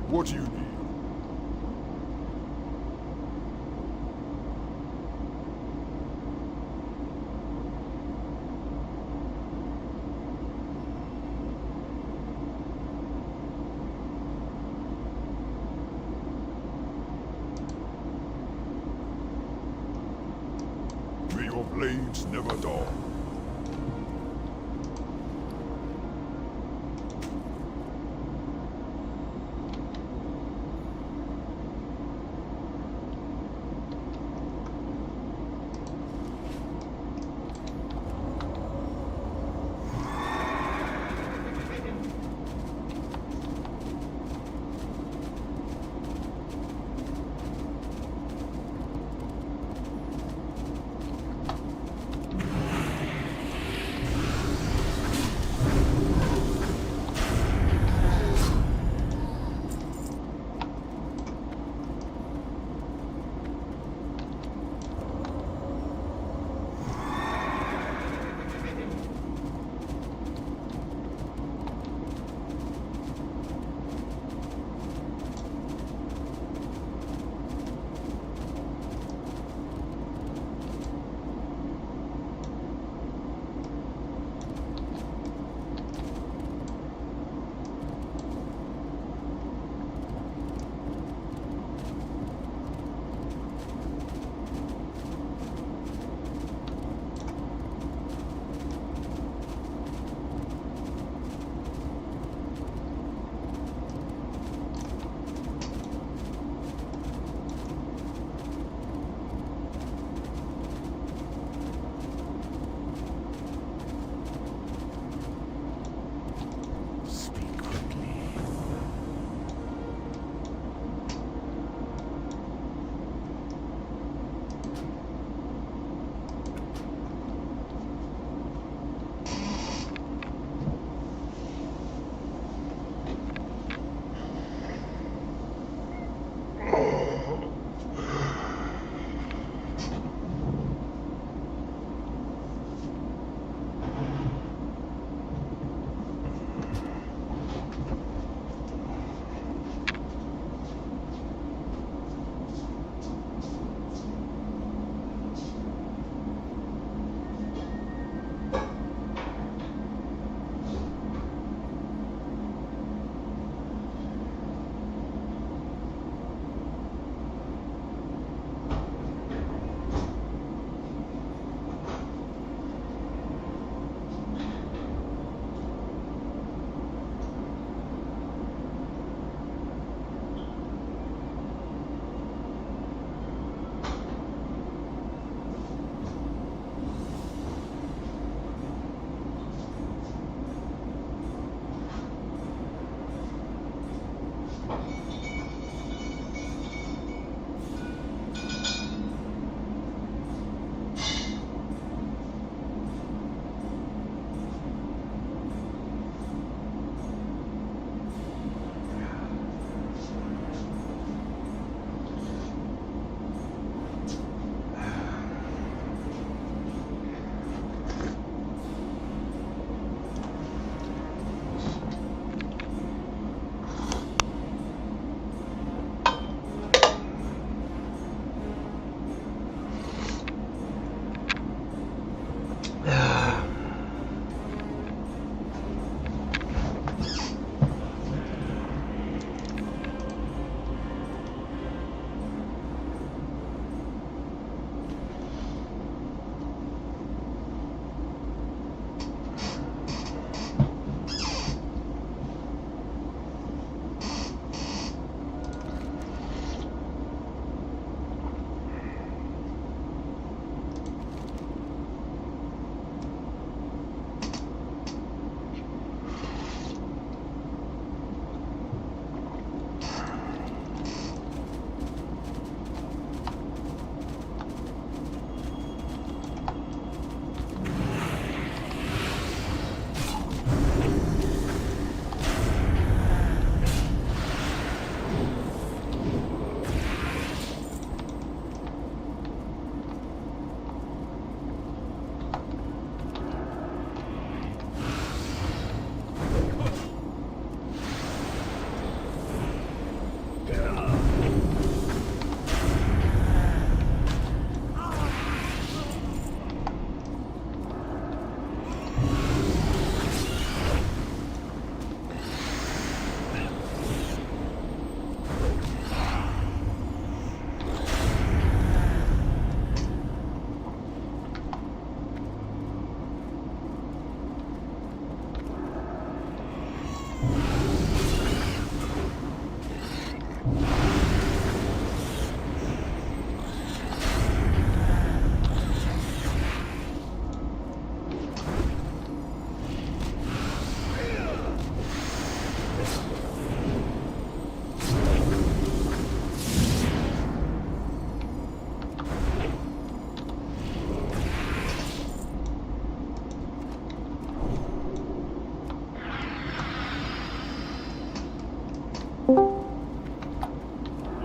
What do you need? May your blades never dull.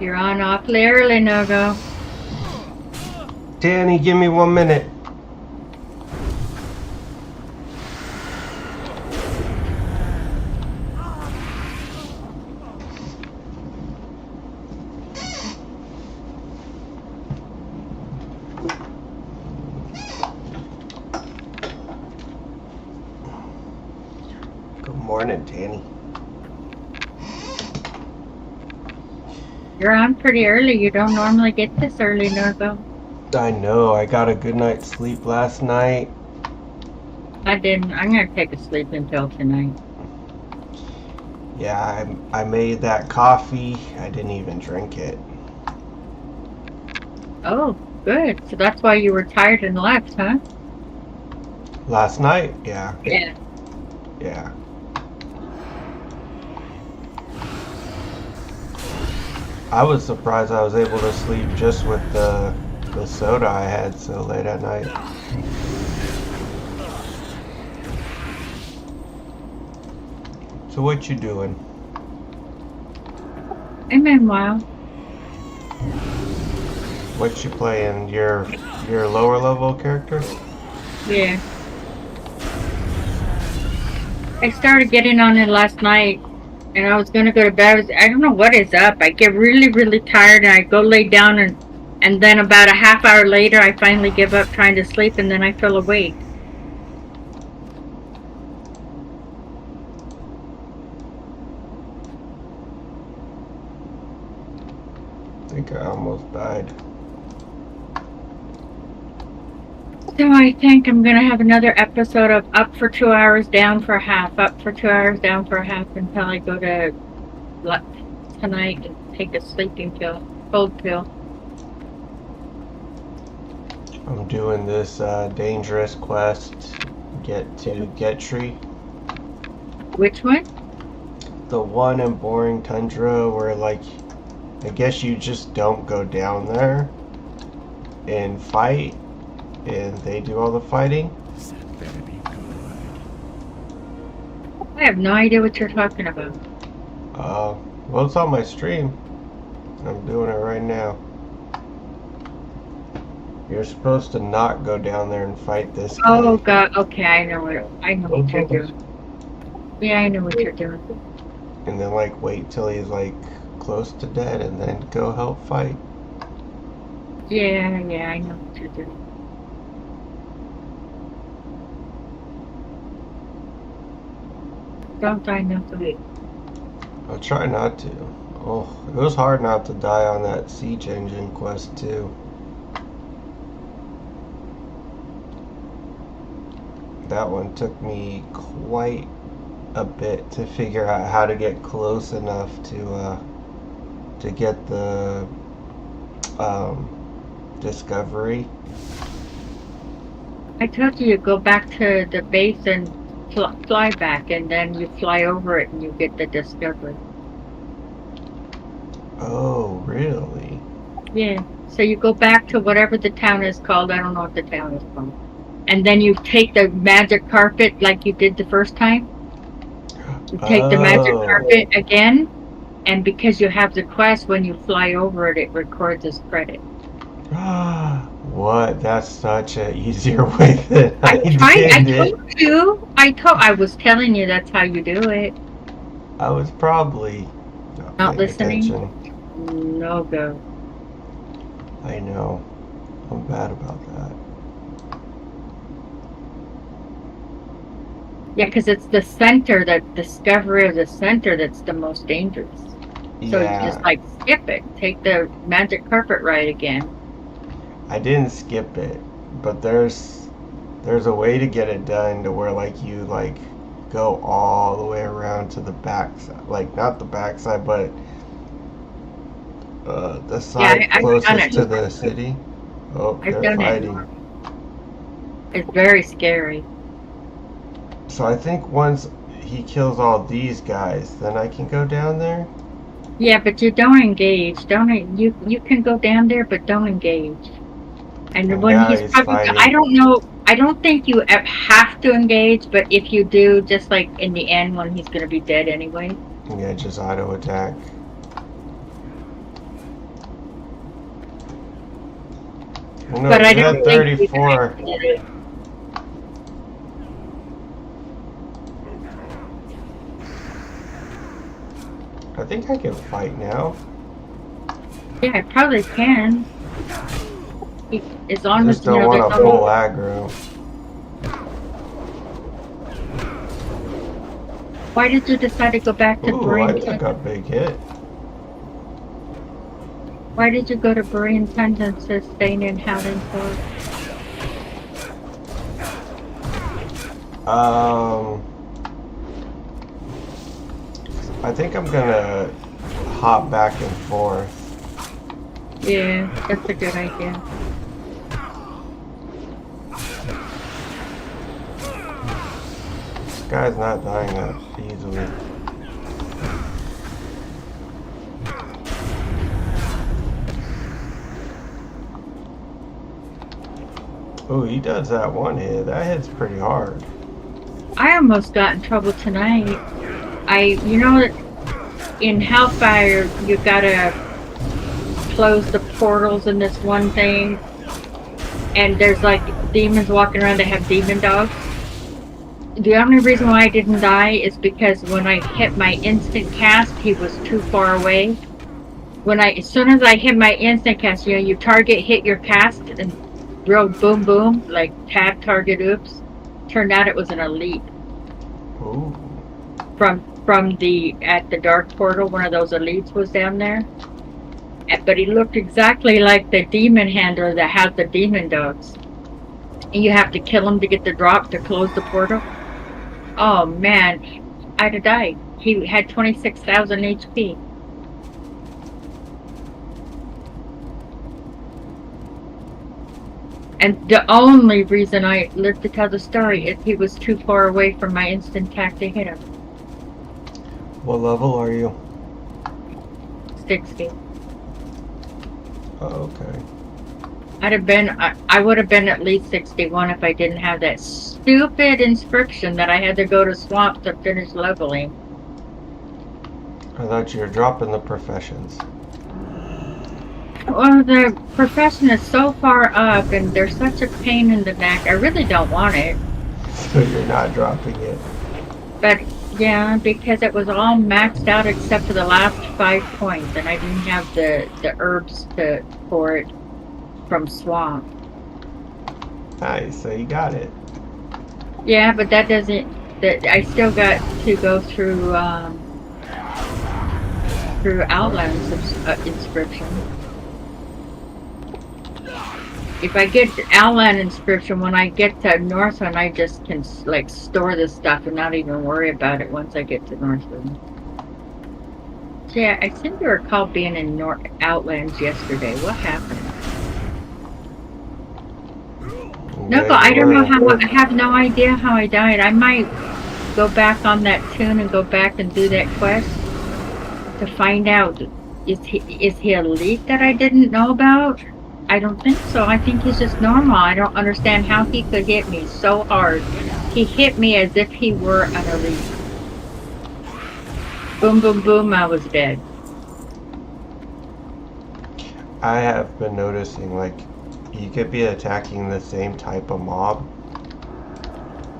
You're on awfully early, Nogo. Tannie, give me 1 minute. Good morning, Tannie. You're on pretty early. You don't normally get this early, Nogo. I know, I got a good night's sleep last night. I didn't. I'm going to take a sleeping pill tonight. Yeah, I made that coffee. I didn't even drink it. Oh, good. So that's why you were tired and left, huh? Last night? Yeah. Yeah. Yeah. I was surprised I was able to sleep just with the soda I had so late at night. So what you doing? I'm in WoW. What you playing? Your lower level character? Yeah. I started getting on it last night, and I was going to go to bed. I don't know what is up. I get really, really tired, and I go lay down, and then about a half hour later, I finally give up trying to sleep, and then I feel awake. I think I almost died. So I think I'm going to have another episode of up for 2 hours, down for half, up for 2 hours, down for half, until I go to tonight and take a sleeping pill, cold pill. I'm doing this dangerous quest. Get to Tree. Which one? The one in Boring Tundra where, like, I guess you just don't go down there and fight, and they do all the fighting. I have no idea what you're talking about. Well, it's on my stream. I'm doing it right now. You're supposed to not go down there and fight this guy. Oh God! Okay, I know what you're doing. Yeah, I know what you're doing. And then, like, wait till he's like close to dead, and then go help fight. Yeah, I know what you're doing. Don't I know the I'll try not to. Oh, it was hard not to die on that siege engine quest too. That one took me quite a bit to figure out how to get close enough to get the discovery. I told you go back to the base and fly back, and then you fly over it and you get the discovery. Oh, really? Yeah. So you go back to whatever the town is called. I don't know what the town is called. And then you take the magic carpet like you did the first time. You take the magic carpet again, and because you have the quest, when you fly over it, it records as credit. What? That's such an easier way than I did it. I was telling you that's how you do it. I was probably not listening. Attention. No go. I know. I'm bad about that. Yeah, because it's the center, that discovery of the center that's the most dangerous. So you just like skip it. Take the magic carpet ride again. I didn't skip it, but there's a way to get it done to where like you like go all the way around to the back side, like not the back side, but the side closest to the city. Oh, they're fighting. It's very scary. So I think once he kills all these guys, then I can go down there. Yeah, but you don't engage. You can go down there, but don't engage. And when he's probably, fighting. I don't know. I don't think you have to engage, but if you do, just like in the end when he's going to be dead anyway. Yeah, just auto attack. Well, no, But I you don't had think you 34. guys did it. I think I can fight now. Yeah, I probably can. As long as Just don't want there's a full no. aggro. Why did you decide to go back to Ooh, I Brain? took a big hit. Why did you go to Brain Tendons to staying in Howden for? I think I'm gonna hop back and forth. Yeah, that's a good idea. This guy's not dying that easily. Ooh, he does that one hit. That hits pretty hard. I almost got in trouble tonight. You know, in Hellfire, you gotta close the portals in this one thing, and there's like demons walking around that have demon dogs. The only reason why I didn't die is because when I hit my instant cast, he was too far away. As soon as I hit my instant cast, you know, you hit your cast, and real boom boom, like tab target oops. Turned out it was an elite. Ooh. From the at the dark portal, one of those elites was down there. But he looked exactly like the demon handler that has the demon dogs. And you have to kill him to get the drop to close the portal. Oh man, I'd have died. He had 26,000 HP. And the only reason I lived to tell the story is he was too far away from my instant attack to hit him. What level are you? 60. Oh, okay. I would have been at least 61 if I didn't have that stupid inscription that I had to go to Swamp to finish leveling. I thought you were dropping the professions. Well, the profession is so far up and they're such a pain in the neck. I really don't want it. So you're not dropping it. But yeah, because it was all maxed out except for the last 5 points, and I didn't have the herbs for it from Swamp. Nice, so you got it. Yeah, but that doesn't. I still got to go through Outland's inscription. If I get Outland inscription, when I get to Northland, I just can like store this stuff and not even worry about it once I get to Northland. So yeah, I seem to recall being in Outlands yesterday. What happened? No, but I don't know how. I have no idea how I died. I might go back on that tune and go back and do that quest to find out is he a leak that I didn't know about? I don't think so. I think he's just normal. I don't understand how he could hit me so hard. He hit me as if he were an elite. Boom, boom, boom, I was dead. I have been noticing, like, you could be attacking the same type of mob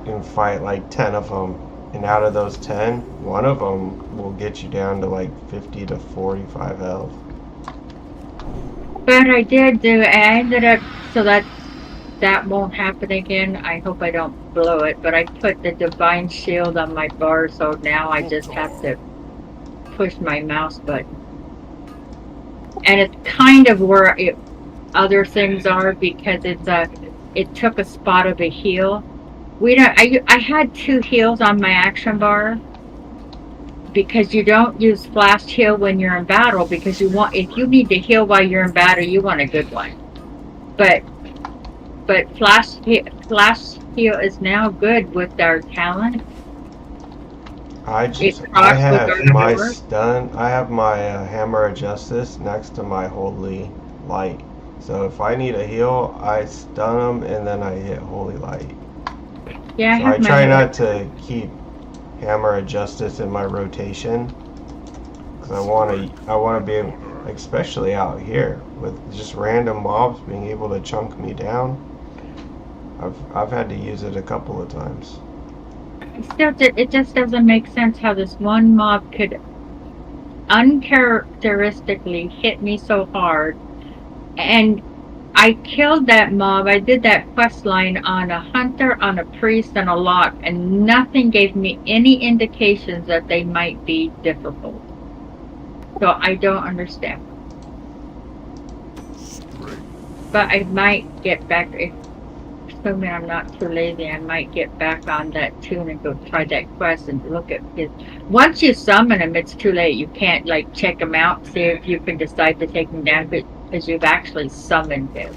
and fight like 10 of them. And out of those 10, one of them will get you down to like 50 to 45 health. But I ended up, so that won't happen again. I hope I don't blow it, but I put the Divine Shield on my bar, so now I just have to push my mouse button. And it's kind of where other things are, because it took a spot of a heal. I had 2 heals on my action bar, because you don't use flash heal when you're in battle, because if you need to heal while you're in battle, you want a good one. But flash heal is now good with our talent. I have my stun. I have my Hammer of Justice next to my Holy Light. So if I need a heal, I stun them and then I hit Holy Light. Yeah, so I try not to keep Hammer of Justice in my rotation, because I want to be able. Like, especially out here with just random mobs being able to chunk me down. I've had to use it a couple of times. It just doesn't make sense how this one mob could uncharacteristically hit me so hard. And I killed that mob. I did that quest line on a hunter, on a priest, and a lock, and nothing gave me any indications that they might be difficult. So I don't understand. Straight. But I might get back, assuming I'm not too lazy, I might get back on that tune and go try that quest and look at his. Once you summon him, it's too late. You can't, like, check him out, see if you can decide to take him down, because you've actually summoned him.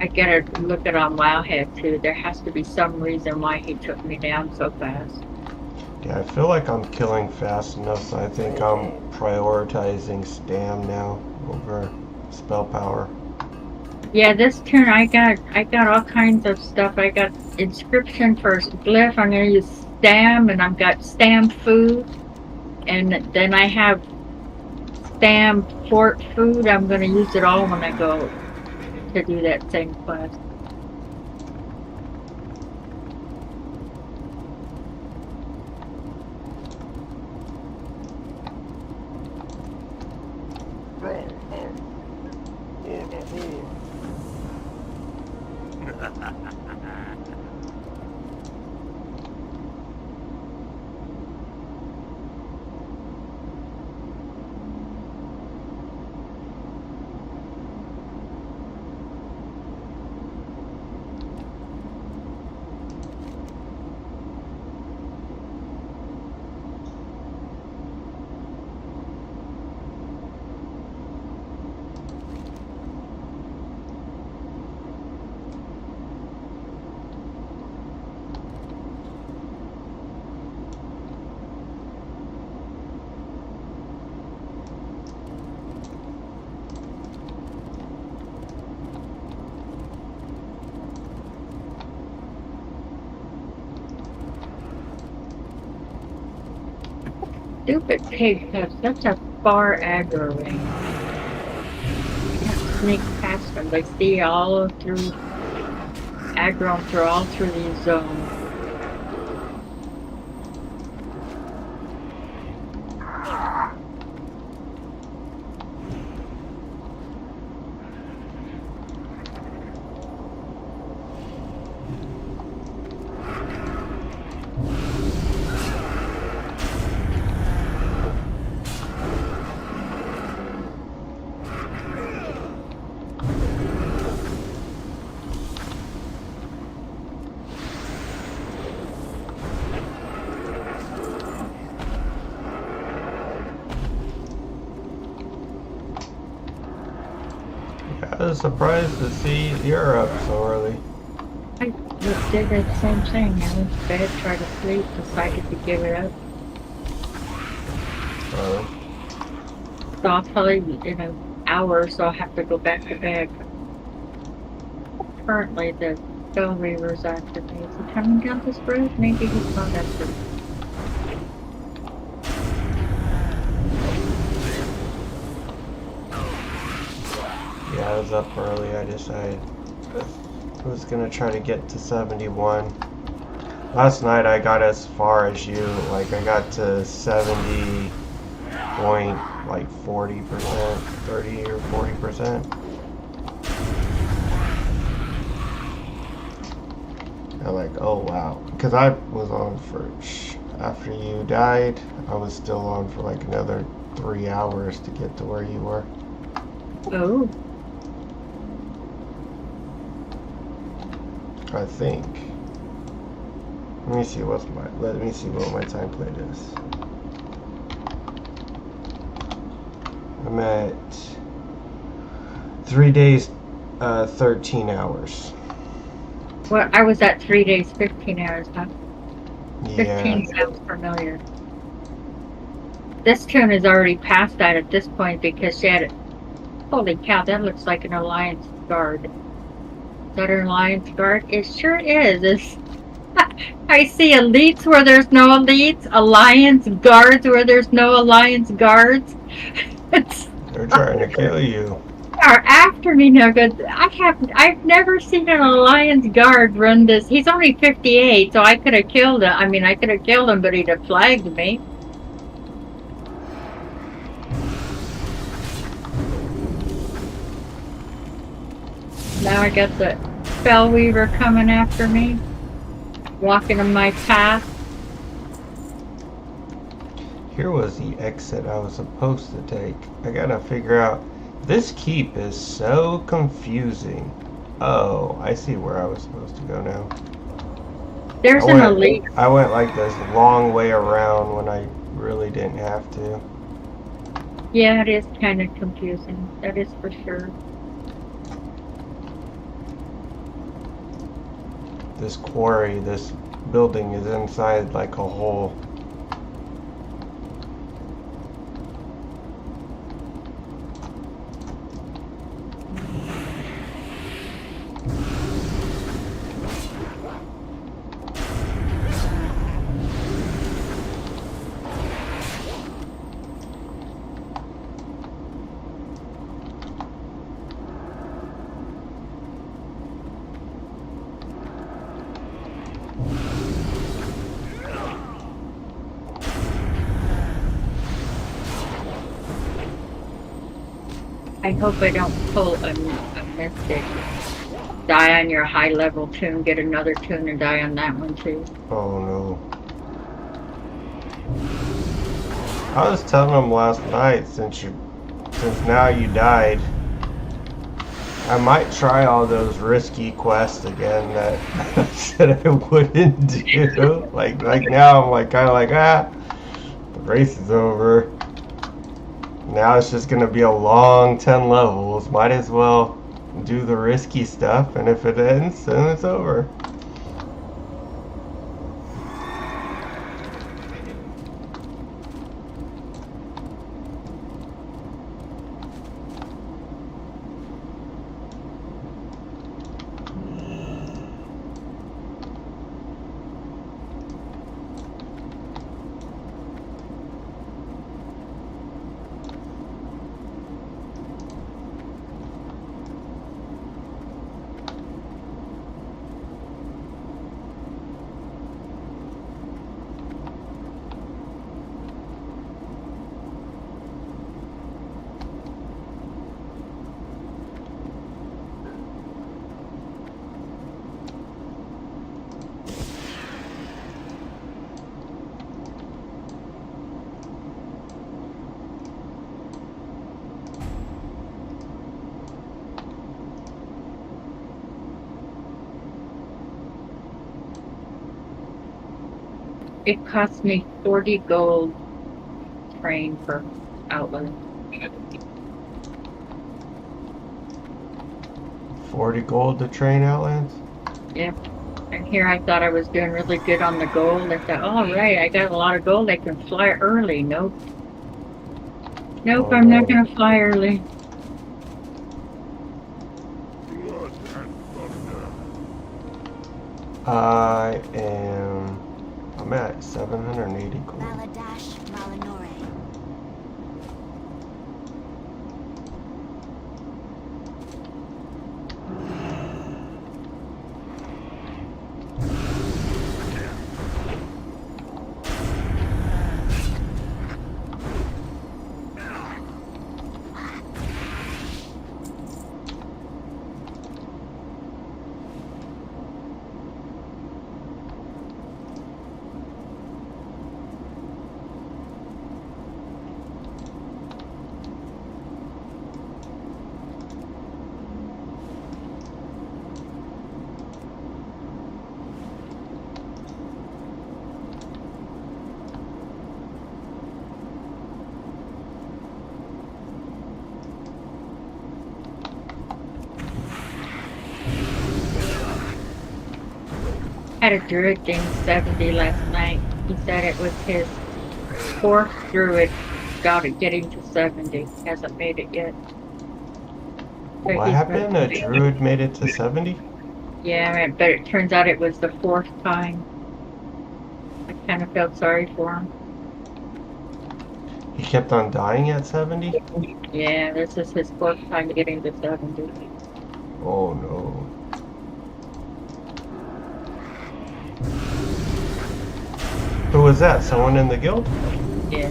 I gotta look it on Wowhead too. There has to be some reason why he took me down so fast. Yeah, I feel like I'm killing fast enough, so I think I'm prioritizing stam now over spell power. Yeah, this turn I got all kinds of stuff. I got inscription for glyph. I'm gonna use stam, and I've got stam food, and then I have stam fort food. I'm gonna use it all when I go to do that same quest. Stupid pig has such a far aggro range. I can't sneak past them. They see all through aggro through all through these zones. I was surprised to see you're up so early. I just did the same thing. I went to bed, tried to sleep, decided to give it up. So I'll probably, in an hour or so, I'll have to go back to bed. Currently, the Bell Reaver's after me. Is he coming down this road? Maybe he's not after me. Yeah, I was up early. I decided I was gonna try to get to 71. Last night I got as far as you. Like, I got to 70 point, like 40%, 30 or 40%. I'm like, oh wow. Because I was on for, after you died, I was still on for like another 3 hours to get to where you were. Oh. I think. Let me see what my time plate is. I'm at 3 days, 13 hours. Well, I was at 3 days, 15 hours, huh? Yeah. 15 sounds familiar. This tune is already past that at this point because she had it. Holy cow, that looks like an Alliance Guard. Is that an Alliance Guard? It sure is. I see elites where there's no elites, alliance guards where there's no alliance guards. They're trying to kill you. Are after me now. Good. I've never seen an alliance guard run this. He's only 58, so I could have killed him. I mean, I could have killed him, but he'd have flagged me. Now I got the Spellweaver coming after me, walking in my path. Here was the exit I was supposed to take. I gotta figure out. This keep is so confusing. Oh, I see where I was supposed to go now. There's an elite. I went like this long way around when I really didn't have to. Yeah, it is kind of confusing. That is for sure. This quarry, this building is inside like a hole. I hope I don't pull a mystic. Die on your high level toon, get another toon and die on that one too. Oh no. I was telling him last night, since now you died, I might try all those risky quests again that I said I wouldn't do. Like now I'm like kinda like the race is over. Now it's just gonna be a long 10 levels. Might as well do the risky stuff, and if it ends, then it's over. It cost me 40 gold train for outlet. 40 gold to train Outlands? Yep. And here I thought I was doing really good on the gold. I thought, oh right, I got a lot of gold. I can fly early. Nope. Nope, Oh, I'm no. not gonna fly early. Blood and thunder. I'm at 780 gold. Maladash Malinore. Had a druid gain 70 last night. He said it was his fourth druid got it getting to 70. Hasn't made it yet. So What he's happened? A been- druid made it to 70? Yeah, but it turns out it was the fourth time. kind of felt sorry for him. He kept on dying at 70? Yeah, this is his fourth time getting to 70. Oh no. Who was that? Someone in the guild? Yeah,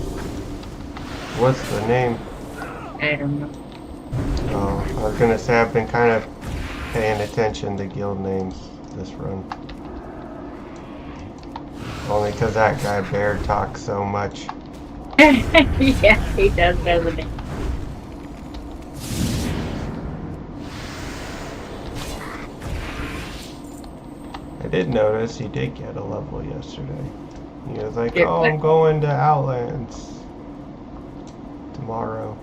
What's the name? I don't know. Oh, I was gonna say I've been kind of paying attention to guild names this run. Only 'cause that guy Bear talks so much. Yeah, he does, doesn't he? I did notice he did get a level yesterday. He was like, Did oh, what? I'm going to Outlands tomorrow.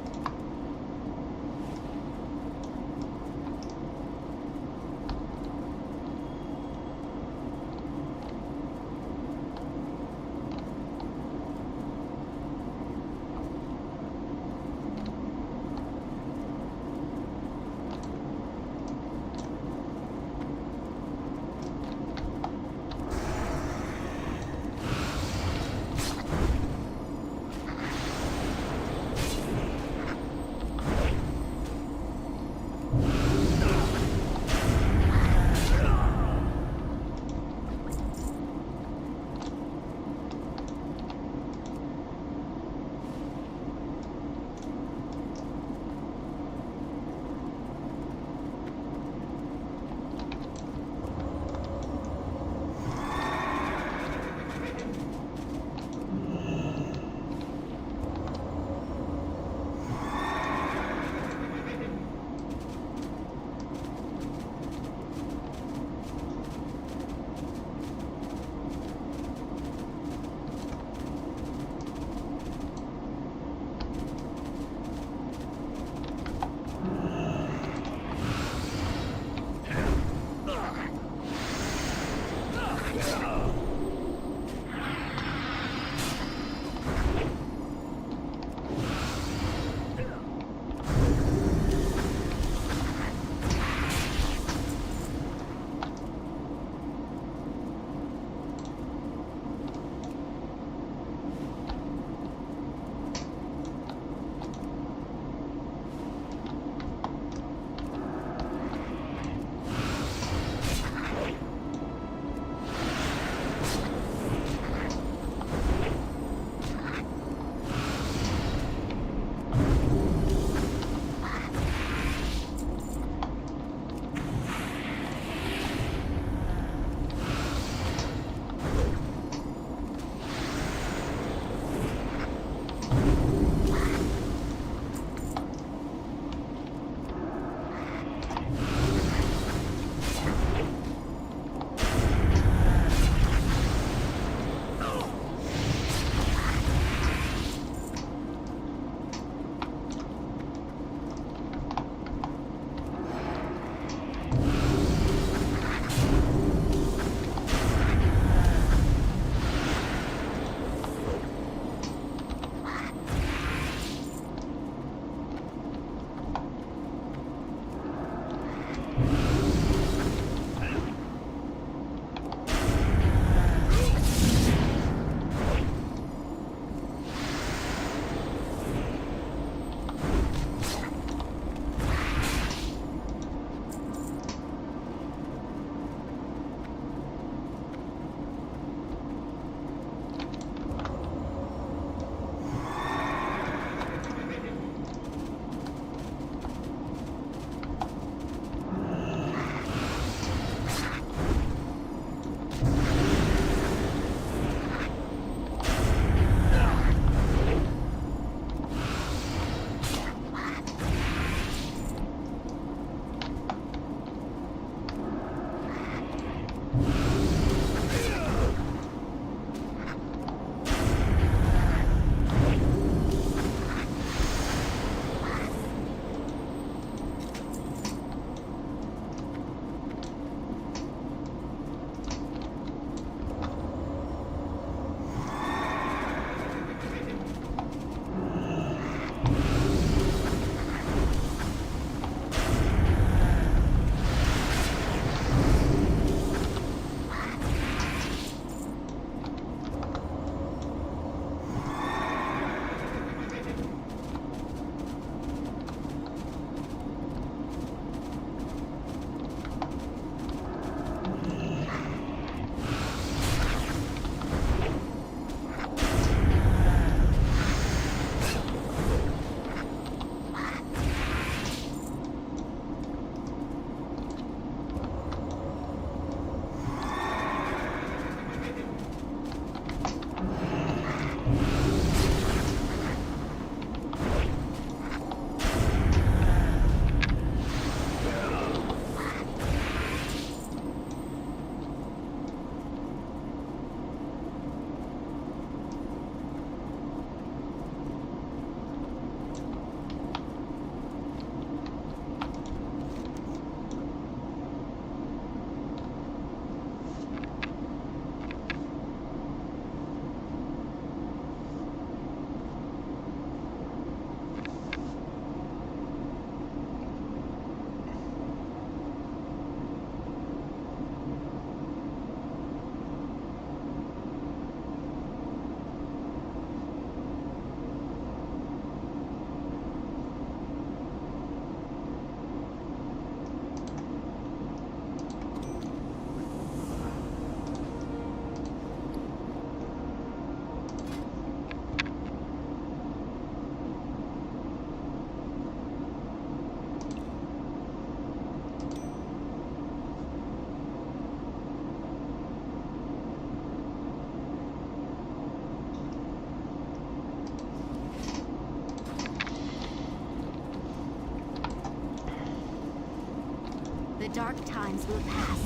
the dark times will pass.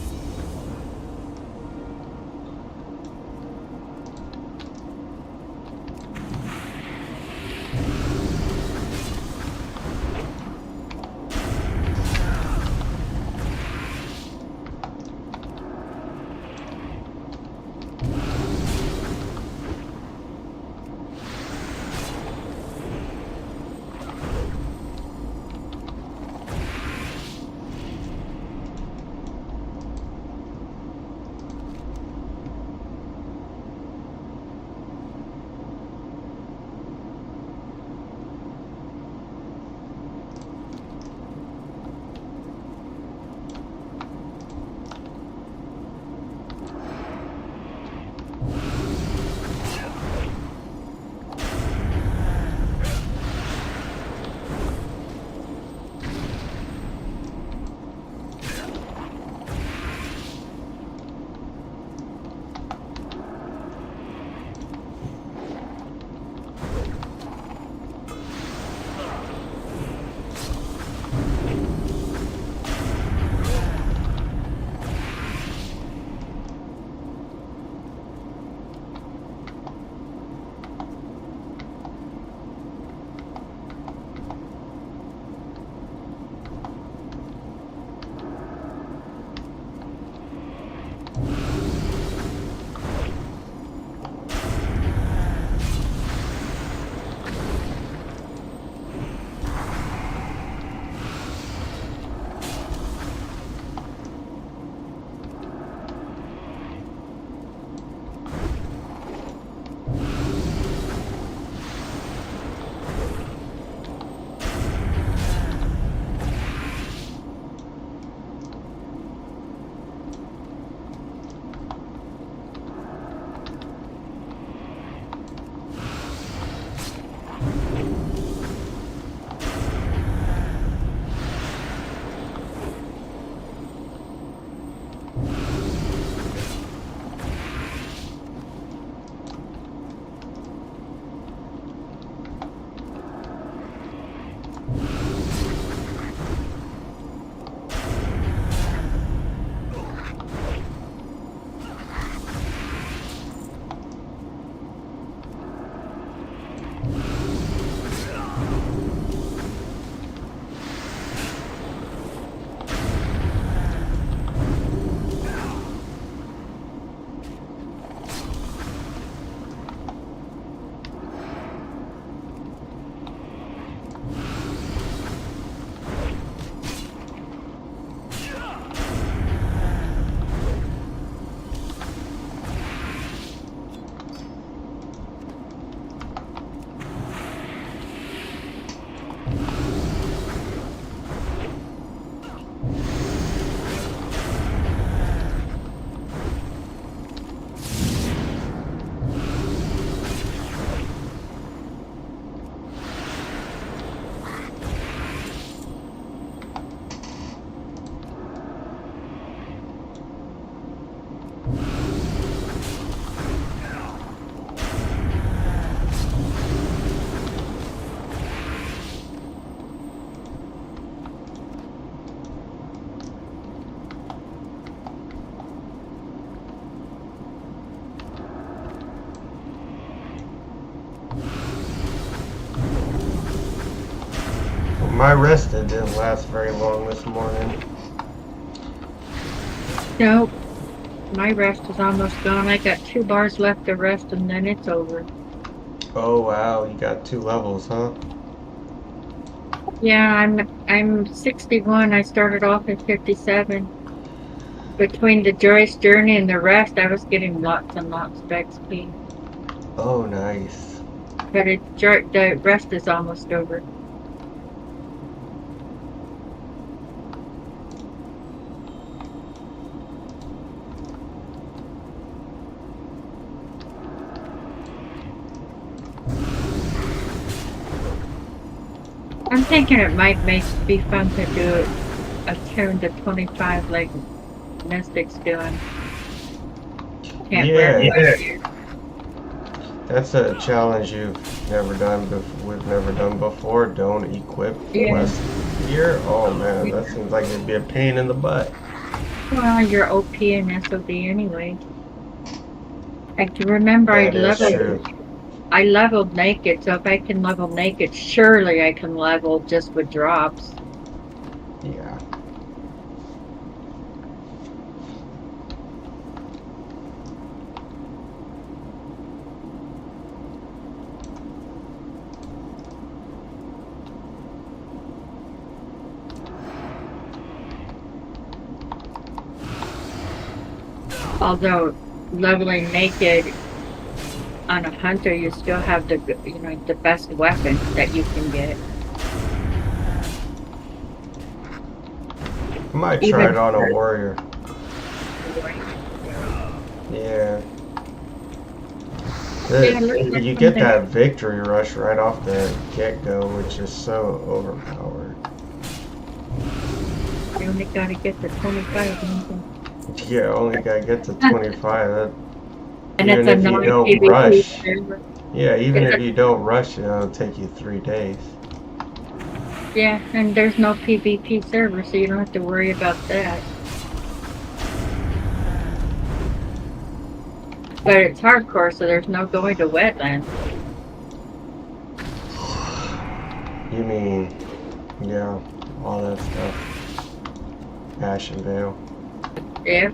My rest didn't last very long this morning. Nope. My rest is almost gone. I got 2 bars left to rest and then it's over. Oh wow, you got 2 levels, huh? Yeah, I'm 61. I started off at 57. Between the Joyous Journey and the rest, I was getting lots and lots of XP. Oh nice. But the rest is almost over. I'm thinking it might be fun to do a tune to 25 like Mystic's doing. Yeah. That's a challenge you've never done we've never done before. Don't equip Yeah. quest gear. Oh man, that seems like it'd be a pain in the butt. Well, you're OP and SOD anyway. I can remember That is true. I leveled naked, so if I can level naked, surely I can level just with drops. Yeah. Although leveling naked on a hunter, you still have the the best weapon that you can get. I might try Even it on a warrior. Yeah. You get that victory rush right off the get-go, which is so overpowered. You only gotta get to 25. Yeah, only gotta get to 25. And Even it's a if you don't non-PvP rush. server. Yeah, even if you don't rush, it'll take you 3 days. Yeah, and there's no PvP server, so you don't have to worry about that. But it's hardcore, so there's no going to wetlands. You mean, yeah, all that stuff. Ash and Veil. Yeah.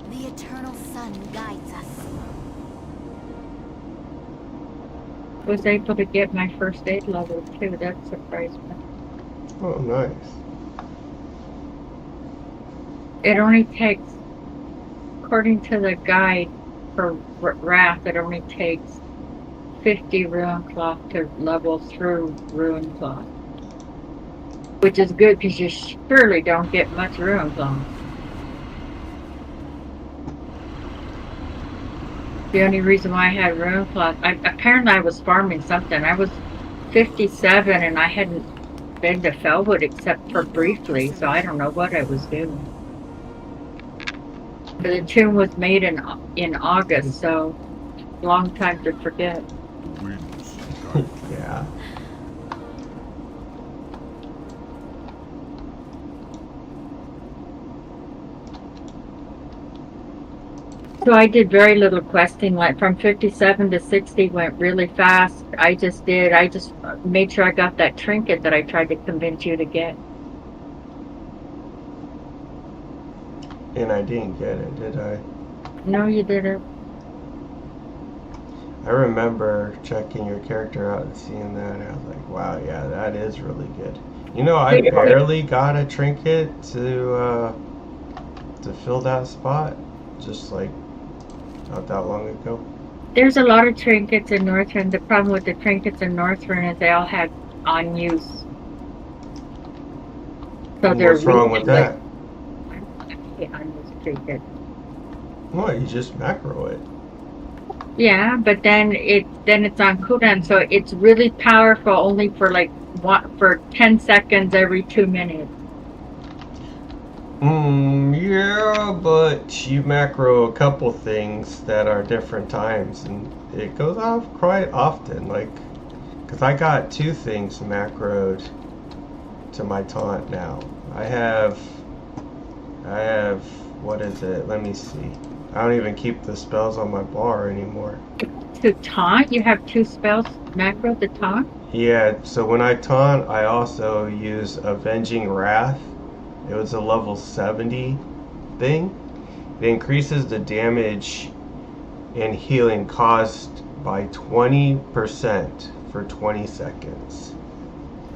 The eternal sun guides us. Was able to get my first aid level too. That surprised me. Oh, nice. It only takes, according to the guide for Wrath, it only takes 50 ruin cloth to level through ruin cloth. Which is good because you surely don't get much ruin cloth. The only reason why I had ruin cloth, apparently I was farming something. I was 57 and I hadn't been to Felwood except for briefly, so I don't know what I was doing. But the tune was made in August, so long time to forget. Winds. Yeah. So I did very little questing, like from 57 to 60 went really fast. I just made sure I got that trinket that I tried to convince you to get. And I didn't get it, did I? No, you didn't. I remember checking your character out and seeing that, and I was like, wow, yeah, that is really good. You know, I barely got a trinket to fill that spot, just like not that long ago. There's a lot of trinkets in Northrend. The problem with the trinkets in Northrend is they all had on use. So they're What's wrong with that? Unused trinket. What, you just macro it? Yeah, but then it's on cooldown, so it's really powerful only for for 10 seconds every 2 minutes. Yeah, but you macro a couple things that are different times, and it goes off quite often. Like, because I got 2 things macroed to my taunt now. I have, what is it? Let me see. I don't even keep the spells on my bar anymore. To taunt? You have 2 spells macro to taunt? Yeah, so when I taunt, I also use Avenging Wrath. It was a level 70 thing. It increases the damage and healing caused by 20% for 20 seconds.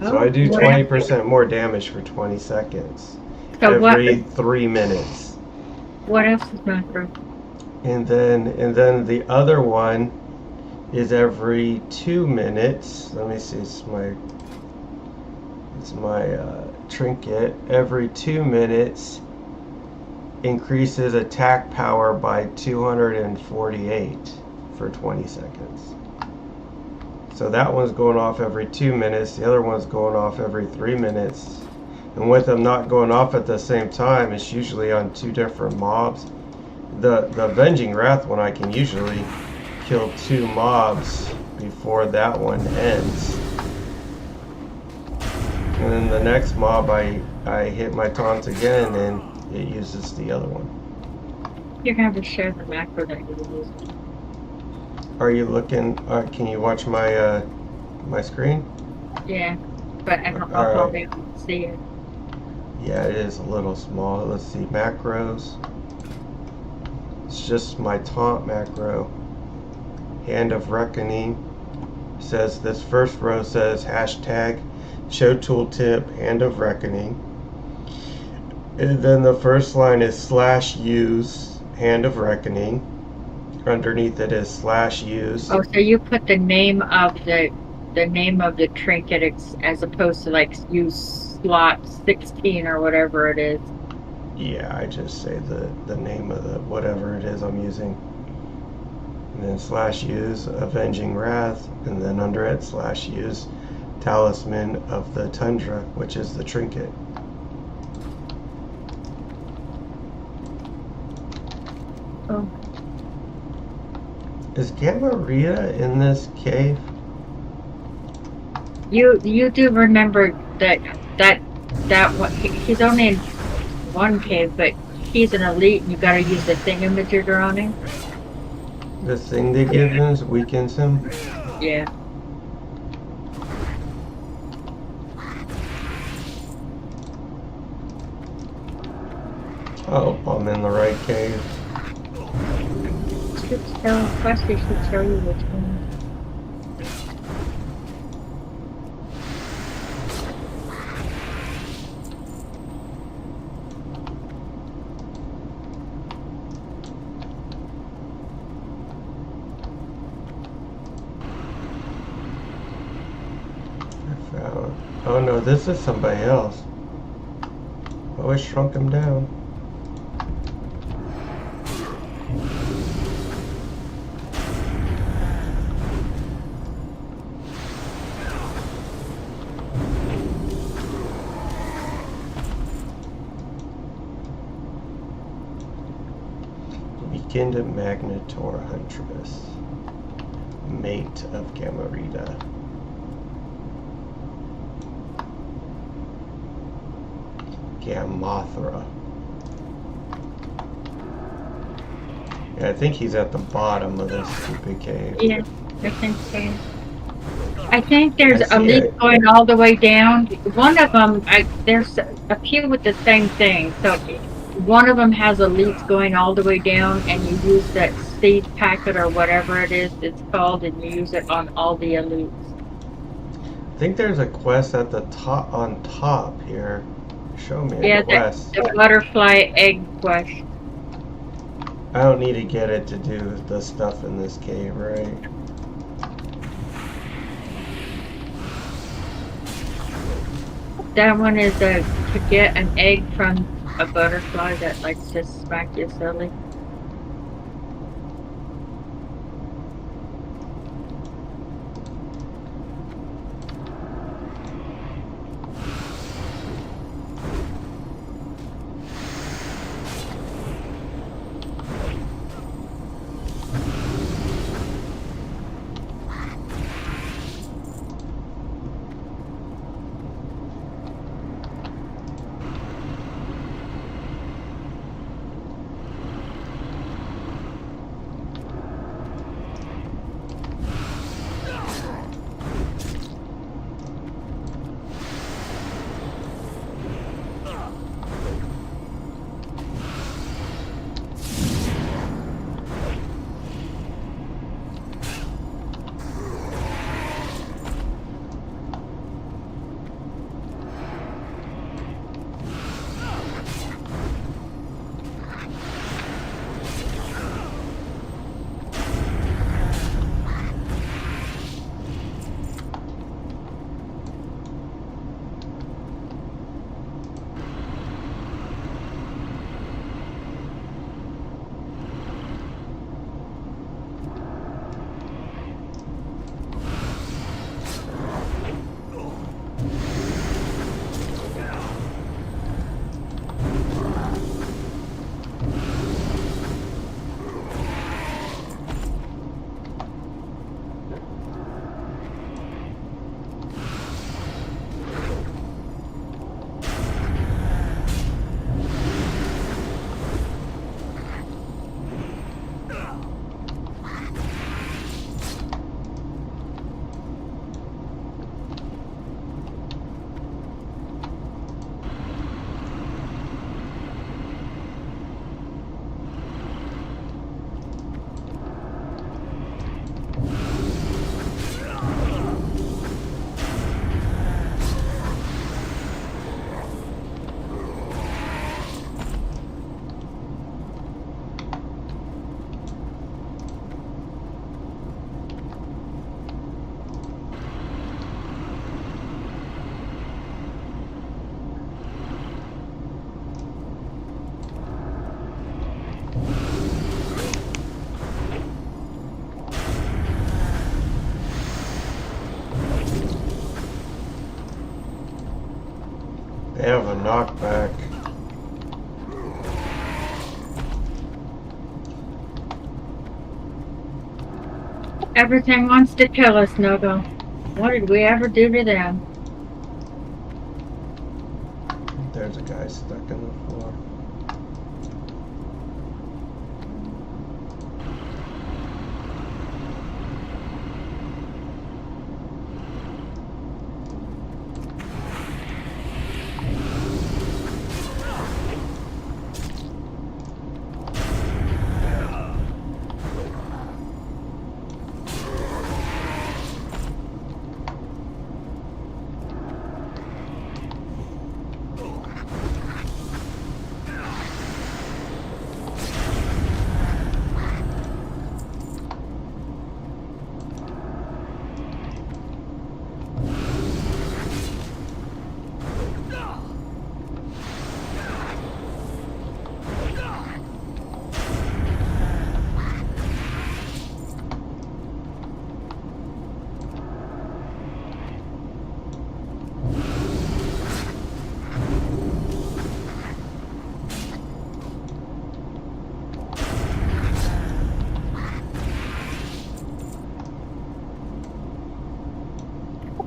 So I do 20% more damage for 20 seconds. So every 3 minutes. What else is macro? And then the other one is every 2 minutes. Let me see. It's my trinket every 2 minutes increases attack power by 248 for 20 seconds. So that one's going off every 2 minutes, the other one's going off every 3 minutes. And with them not going off at the same time, it's usually on 2 different mobs. The Avenging Wrath one, I can usually kill 2 mobs before that one ends. And then the next mob, I hit my taunt again and it uses the other one. You're going to have to share the macro that you're using. Are you looking, can you watch my my screen? Yeah, but I don't know if I'll be able to see it. Yeah, it is a little small. Let's see, macros. It's just my taunt macro. Hand of Reckoning. Says this first row says hashtag show tooltip Hand of Reckoning. And then the first line is /use Hand of Reckoning. Underneath it is /use. Oh, so you put the name of the trinket as opposed to like use slot 16 or whatever it is. Yeah, I just say the name of the whatever it is I'm using. And then /use Avenging Wrath, and then under it /use Talisman of the Tundra, which is the trinket. Oh. Is Gamarita in this cave? You do remember that one, he's only in one cave, but he's an elite and you gotta use the thingamajigger on him. The thing they give him weakens him? Yeah. Oh, I'm in the right cave. Should tell Questy should tell you which one. I found. Oh no, this is somebody else. Oh, it shrunk him down. Weakened Magnetor Huntress, mate of Gamarita. Gamothra. Yeah, I think he's at the bottom of this stupid cave. Yeah, I think so. I think there's I a see leak it. going all the way down. One of them, there's a few with the same thing. So one of them has a leak going all the way down, and you use that seed packet or whatever it is it's called, and you use it on all the elites. I think there's a quest at the top, on top here. Show me Yeah, a quest. the butterfly egg quest. I don't need to get it to do the stuff in this cave, right? That one is to get an egg from a butterfly that likes to smack you silly. have a knockback. Everything wants to kill us, Nogo. What did we ever do to them? There's a guy stuck in the floor.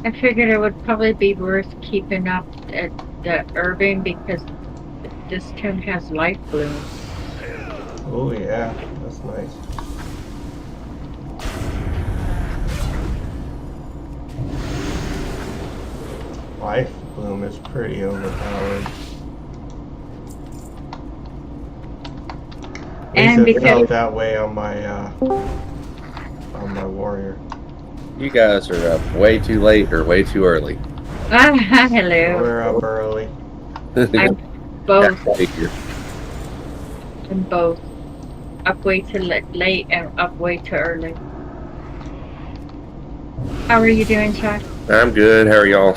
I figured it would probably be worth keeping up at the urban because this town has life bloom. Oh yeah, that's nice. Life bloom is pretty overpowered. At least And it felt because that way on my warrior. You guys are up way too late or way too early. hello. We're up early. I'm both. Figure. I'm both. Up way too late and up way too early. How are you doing, Chuck? I'm good. How are y'all?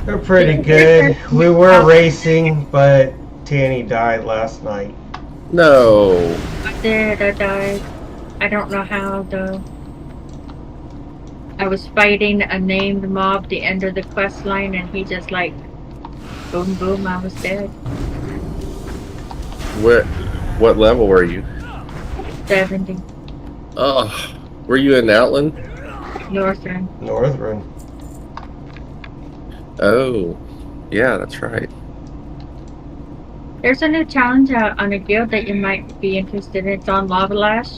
They're pretty good. We were racing, but Tannie died last night. No. I did. I died. I don't know how though. I was fighting a named mob the end of the quest line, and he just like, boom, boom, I was dead. What level were you? 70. Oh, were you in Outland? Northern. Northern. Oh, yeah, that's right. There's a new challenge out on a guild that you might be interested in. It's on Lava Lash.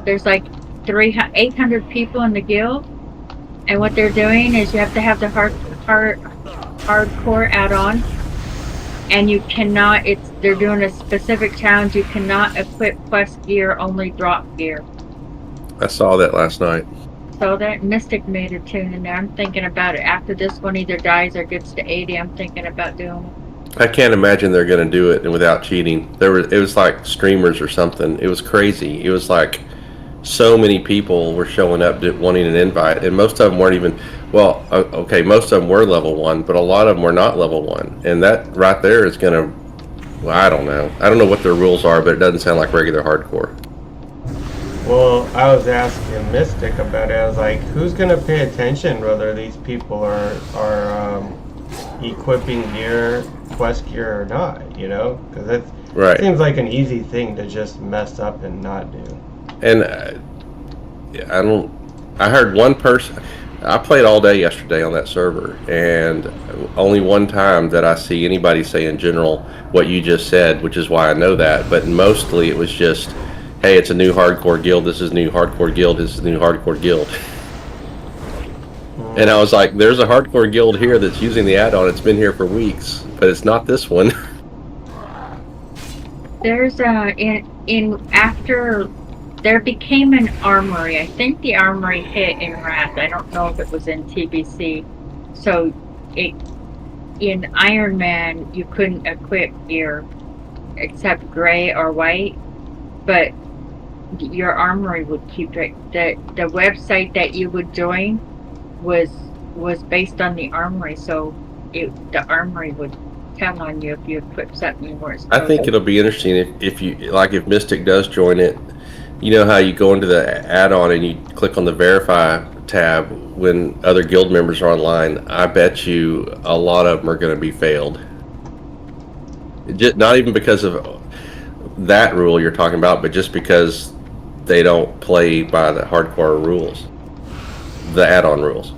There's like 800 people in the guild, and what they're doing is you have to have the hardcore add-on, and you cannot. They're doing a specific challenge. You cannot equip quest gear, only drop gear. I saw that last night. So that Mystic made a tune in there. I'm thinking about it. After this one either dies or gets to 80, I'm thinking about doing it. I can't imagine they're going to do it without cheating. It was like streamers or something. It was crazy. It was like so many people were showing up wanting an invite, and most of them weren't even. Well, okay, most of them were level 1, but a lot of them were not level 1, and that right there is going to. Well, I don't know. I don't know what their rules are, but it doesn't sound like regular hardcore. Well, I was asking Mystic about it. I was like, who's gonna pay attention whether these people are equipping gear, quest gear or not? You know, because it seems like an easy thing to just mess up and not do. And I heard one person. I played all day yesterday on that server, and only one time did I see anybody say in general what you just said, which is why I know that. But mostly it was just, hey, it's a new hardcore guild. This is new hardcore guild. This is new hardcore guild. And I was like, there's a hardcore guild here that's using the add-on. It's been here for weeks, but it's not this one. There's after there became an armory. I think the armory hit in Wrath. I don't know if it was in TBC. So in Iron Man you couldn't equip gear except gray or white, but your armory would keep it. The website that you would join was based on the armory, so the armory would tell on you if you equip something you weren't supposed I think it'll be interesting if you like if Mystic does join it, You know how you go into the add-on and you click on the verify tab when other guild members are online? I bet you a lot of them are going to be failed. Just, not even because of that rule you're talking about, but just because they don't play by the hardcore rules, the add-on rules.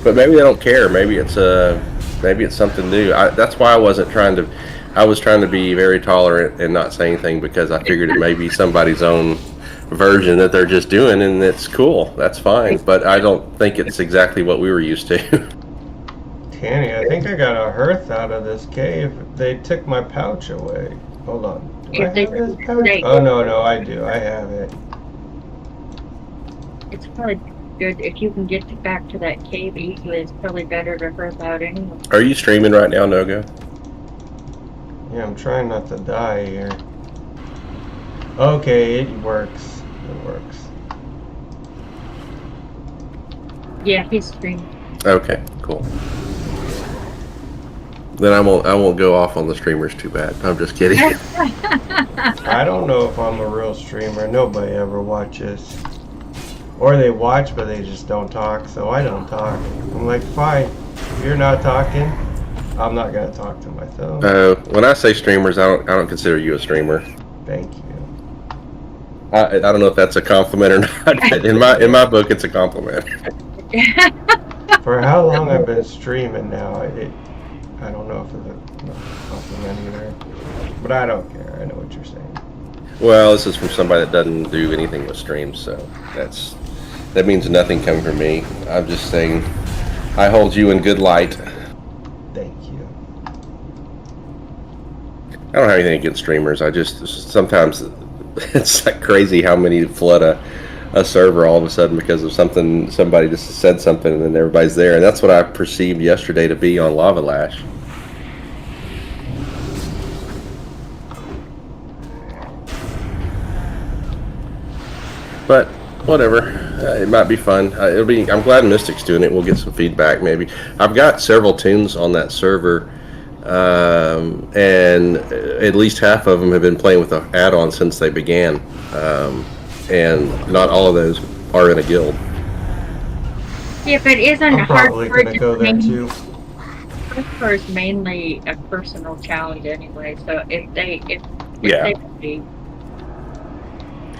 But maybe they don't care. Maybe it's something new. That's why I wasn't trying to. I was trying to be very tolerant and not say anything because I figured it may be somebody's own version that they're just doing, and it's cool. That's fine. But I don't think it's exactly what we were used to. Tannie, I think I got a hearth out of this cave. They took my pouch away. Hold on. Do I have this pouch? Oh, no, I do. I have it. It's probably good if you can get back to that cave easily. It's probably better to hearth out anyway. Are you streaming right now, Nogo? Yeah, I'm trying not to die here. Okay, it works. It works. Yeah, he's streaming. Okay, cool. Then I won't go off on the streamers too bad. I'm just kidding. I don't know if I'm a real streamer. Nobody ever watches. Or they watch, but they just don't talk, so I don't talk. I'm like, fine. If you're not talking, I'm not gonna talk to myself. When I say streamers, I don't consider you a streamer. Thank you. I don't know if that's a compliment or not. In my book, it's a compliment. For how long I've been streaming now, I don't know if it's a compliment either. But I don't care. I know what you're saying. Well, this is from somebody that doesn't do anything with streams, so that means nothing coming from me. I'm just saying I hold you in good light. Thank you. I don't have anything against streamers. I just sometimes it's like crazy how many flood a server all of a sudden because of somebody just said something and then everybody's there, and that's what I perceived yesterday to be on Lava Lash. But whatever, it might be fun. I'm glad Mystic's doing it. We'll get some feedback maybe. I've got several tunes on that server, and at least half of them have been playing with the add-on since they began, and not all of those are in a guild. Yeah, but isn't I'm probably hardcore gonna go there too. hardcore is mainly a personal challenge anyway? So if they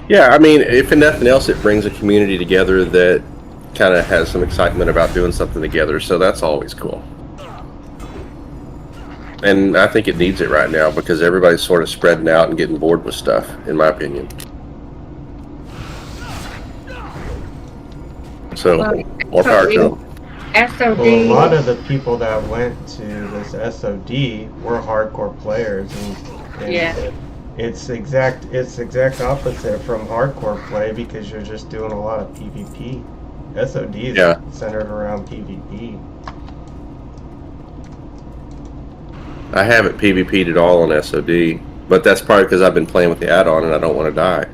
Yeah, I mean, if nothing else, it brings a community together that kind of has some excitement about doing something together, so that's always cool. And I think it needs it right now because everybody's sort of spreading out and getting bored with stuff, in my opinion. So, more power to them. SOD. Well, a lot of the people that went to this SOD were hardcore players, and Yeah. it's exact opposite from hardcore play because you're just doing a lot of PvP. SOD is centered around PvP. I haven't PvP'd at all on SOD, but that's probably because I've been playing with the add-on and I don't want to die.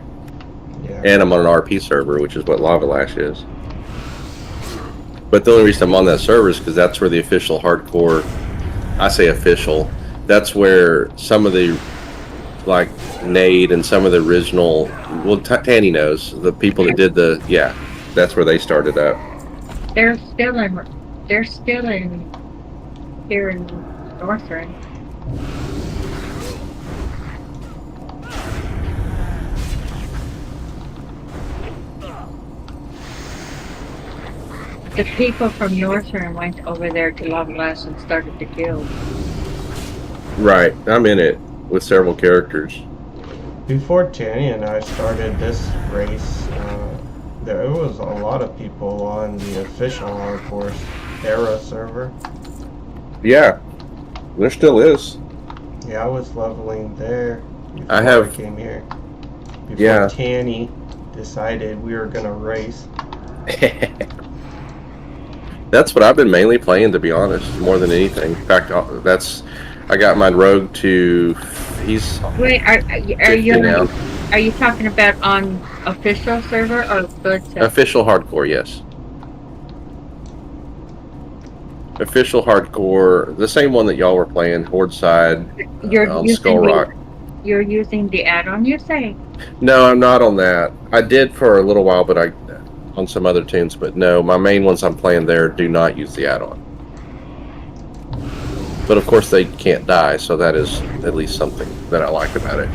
Yeah. And I'm on an RP server, which is what Lava Lash is. But the only reason I'm on that server is because that's where the official hardcore, I say official, that's where some of the, like, Nade and some of the original, well, Tannie knows, the people that did that's where they started up. They're still in here in Northern. The people from Northern went over there to Lava Lash and started the guild. Right, I'm in it with several characters. Before Tannie and I started this race, there was a lot of people on the official hardcore era server. Yeah, there still is. Yeah, I was leveling there before I came here. Before Tannie decided we were gonna race. That's what I've been mainly playing, to be honest, more than anything. In fact, I got my rogue to. He's Wait, are you talking about on official server or good server? Official hardcore, yes. Official hardcore, the same one that y'all were playing, Horde side, You're on using Skull Rock. You're using the add-on, you say? No, I'm not on that. I did for a little while, but I on some other tunes. But no, my main ones I'm playing there do not use the add-on. But of course, they can't die, so that is at least something that I like about it.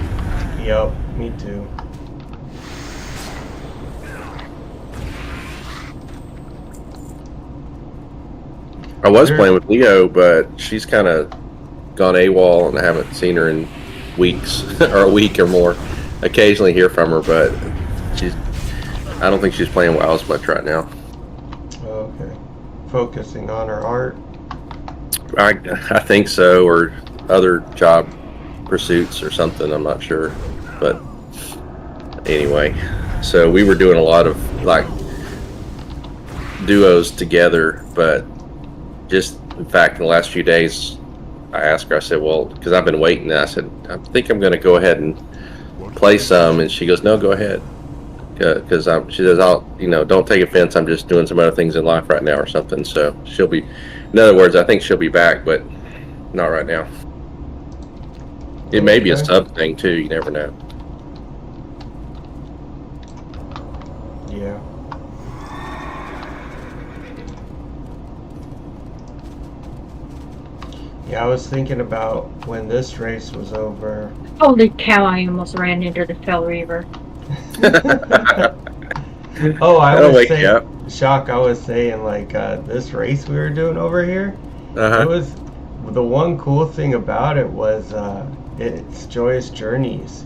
Yep, me too. I was playing with Leo, but she's kind of gone AWOL, and I haven't seen her in weeks or a week or more. Occasionally hear from her, but I don't think she's playing WoW as much right now. Okay. Focusing on her art. I think so, or other job pursuits or something. I'm not sure, but anyway. So we were doing a lot of like duos together, but just in fact, in the last few days, I asked her. I said, "Well, because I've been waiting." I said, "I think I'm going to go ahead and play some," and she goes, "No, go ahead." Because she says, "I'll, don't take offense. I'm just doing some other things in life right now or something." So she'll be, in other words, I think she'll be back, but not right now. It may be a sub thing too. You never know. Yeah. Yeah, I was thinking about when this race was over. Holy cow, I almost ran into the Fell Reaver. Oh, I That'll was wake you saying, up. Shock, I was saying, like, this race we were doing over here, it was, the one cool thing about it was, it's Joyous Journeys.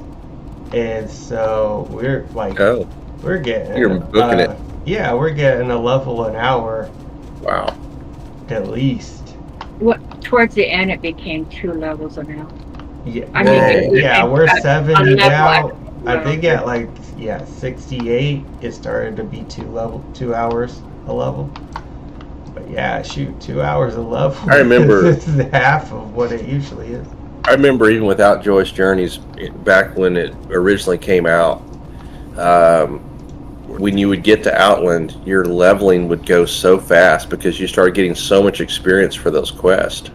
And so we're, like, we're getting... You're booking it. Yeah, we're getting a level an hour. Wow. At least. Towards the end, it became 2 levels an hour. Yeah, I mean, yeah, we're 70 now. I Well, think at like 68, it started to be 2 hours a level. But yeah, shoot, 2 hours a level. I remember is half of what it usually is. I remember even without Joyous Journeys, back when it originally came out, when you would get to Outland, your leveling would go so fast because you started getting so much experience for those quests.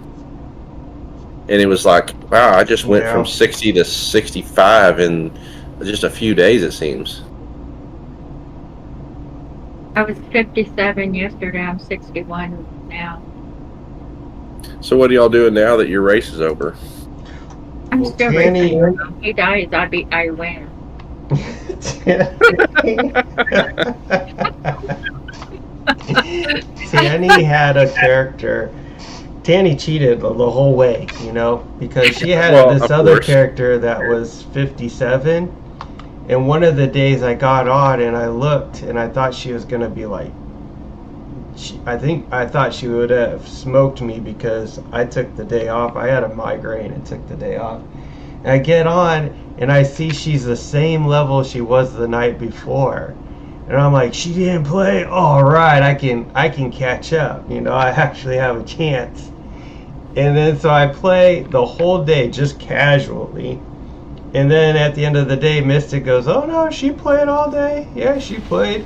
And it was like, wow, I just went from 60 to 65 in just a few days, it seems. I was 57 yesterday. I'm 61 now. So what are y'all doing now that your race is over? I'm still Tannie, racing. He dies, I win. Tannie had a character. Tannie cheated the whole way, because she had this other character that was 57. And one of the days I got on and I looked and I thought she was gonna be like, I thought she would have smoked me because I took the day off. I had a migraine and took the day off. And I get on and I see she's the same level she was the night before. And I'm like, she didn't play? All right, I can catch up. I actually have a chance. And then so I play the whole day just casually. And then at the end of the day, Mystic goes, oh no, she played all day. Yeah, she played.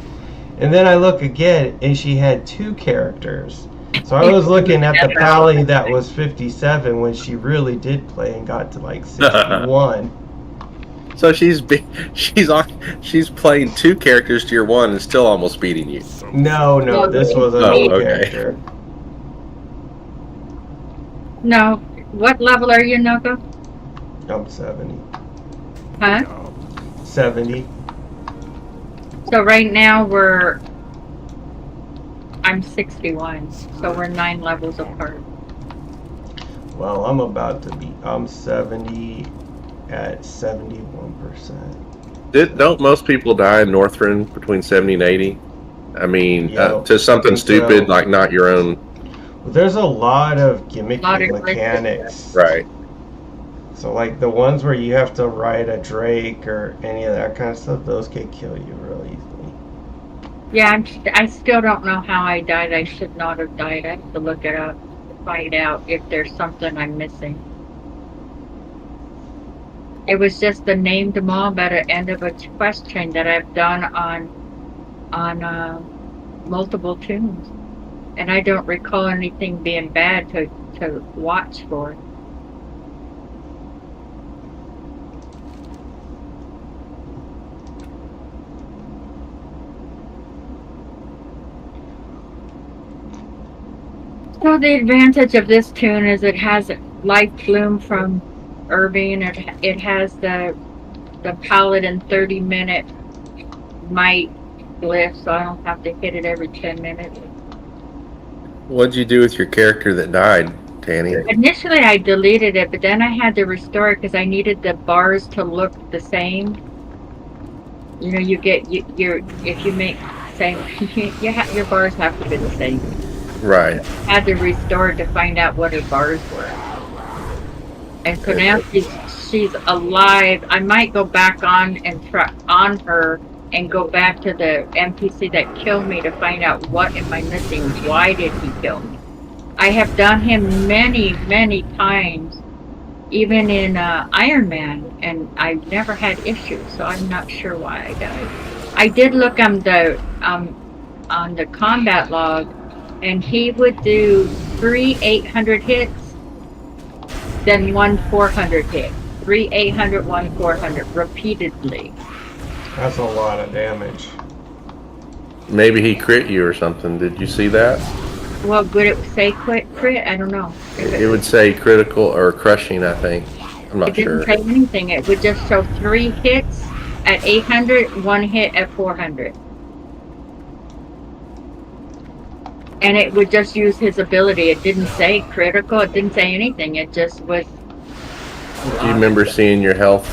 And then I look again, and she had 2 characters. So I was looking at the Pally that was 57 when she really did play and got to like 61. So she's playing 2 characters to your 1 and still almost beating you. No, this was another character. No. What level are you, Nogo? I'm 70. Huh? 70. So right now I'm 61, so we're 9 levels apart. Well, I'm 70 at 71%. Don't most people die in Northrend between 70 and 80? I mean, to something stupid like not your own. There's a lot of gimmicky mechanics. Right. So like the ones where you have to ride a Drake or any of that kind of stuff, those can kill you really easily. Yeah, I still don't know how I died. I should not have died. I have to look it up to find out if there's something I'm missing. It was just the named mob at the end of a quest chain that I've done on multiple tunes. And I don't recall anything being bad to watch for. So the advantage of this tune is it has light bloom from Irving. It has the paladin 30-minute might glyph, so I don't have to hit it every 10 minutes. What'd you do with your character that died, Tanny? Initially, I deleted it, but then I had to restore it because I needed the bars to look the same. You know, you get if you make same, your bars have to be the same. Right. I had to restore it to find out what her bars were. And so now she's alive. I might go back on and try on her and go back to the NPC that killed me to find out what am I missing. Why did he kill me? I have done him many, many times, even in Iron Man, and I've never had issues. So I'm not sure why I died. I did look on the combat log, and he would do 3 800 hits, then 1 400 hit. 3 800, 1 400 repeatedly. That's a lot of damage. Maybe he crit you or something. Did you see that? Well, would it say crit? I don't know. It would say critical or crushing, I think. I'm not It didn't sure. say anything. It would just show 3 hits at 800, 1 hit at 400. And it would just use his ability. It didn't say critical. It didn't say anything. It just was. Do you remember seeing your health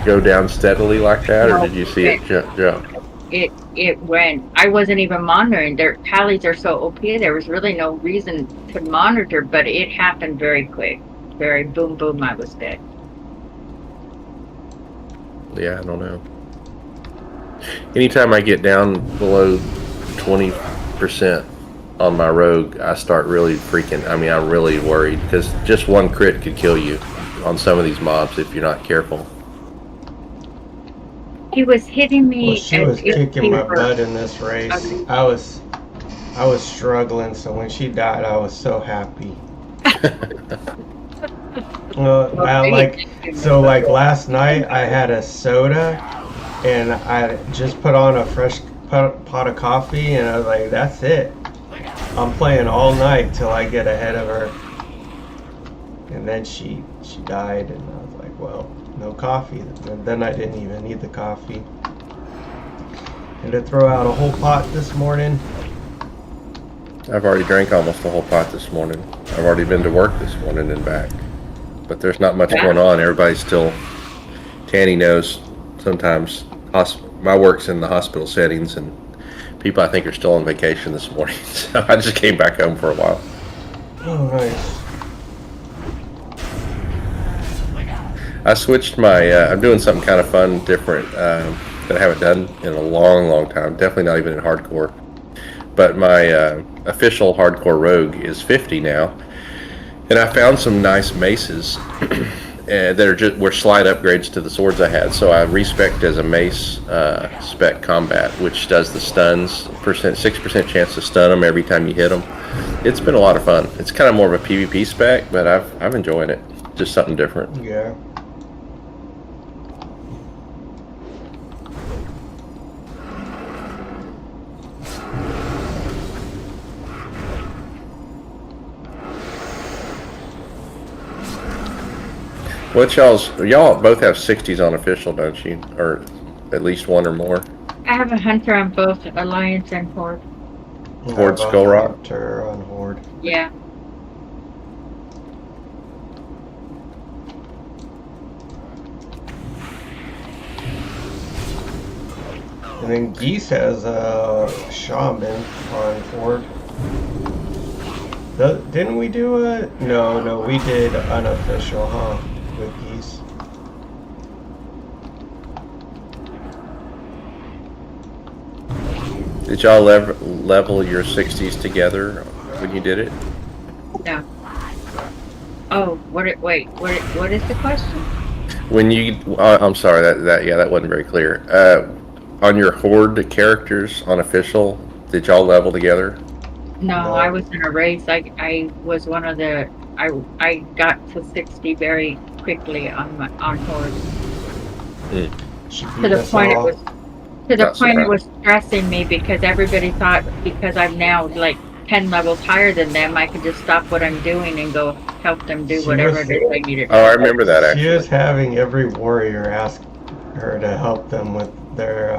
go down steadily like that, or No, did you see it jump? It went. I wasn't even monitoring. Their tallies are so OP. There was really no reason to monitor, but it happened very quick. Very boom, boom. I was dead. Yeah, I don't know. Anytime I get down below 20% on my rogue, I start really freaking. I mean, I'm really worried because just one crit could kill you on some of these mobs if you're not careful. He was hitting me. Well, she was kicking my butt in this race. Okay. I was struggling, so when she died, I was so happy. Like last night, I had a soda, and I just put on a fresh pot of coffee, and I was like, "That's it. I'm playing all night till I get ahead of her." And then she died, and I was like, "Well, no coffee." And then I didn't even need the coffee. And to throw out a whole pot this morning. I've already drank almost a whole pot this morning. I've already been to work this morning and back. But there's not much going on. Everybody's still. Tanny knows sometimes my work's in the hospital settings, and people I think are still on vacation this morning. So I just came back home for a while. Oh, nice. I switched my. I'm doing something kind of fun, different that I haven't done in a long, long time. Definitely not even in hardcore. But my official hardcore rogue is 50 now, and I found some nice maces that were slight upgrades to the swords I had. So I respec'd as a mace spec combat, which does the stuns 6% chance to stun them every time you hit them. It's been a lot of fun. It's kind of more of a PvP spec, but I'm enjoying it. Just something different. Yeah. Y'all both have 60s on official, don't you? Or at least one or more? I have a hunter on both Alliance and Horde. Horde Skull Rock? Hunter on Horde. Yeah. And then Geese has a shaman on Horde. Didn't we do a... No, we did unofficial, huh? With Geese. Did y'all level your 60s together when you did it? No. Oh, what is the question? When you... I'm sorry, that wasn't very clear. On your Horde characters on official, did y'all level together? No, I was in a race. I was one of the... I got to 60 very quickly on Horde. To the point it was stressing me because everybody thought, because I'm now like 10 levels higher than them, I could just stop what I'm doing and go help them do She whatever was- it is I needed. Oh, I remember that She actually. was having every warrior ask her to help them with their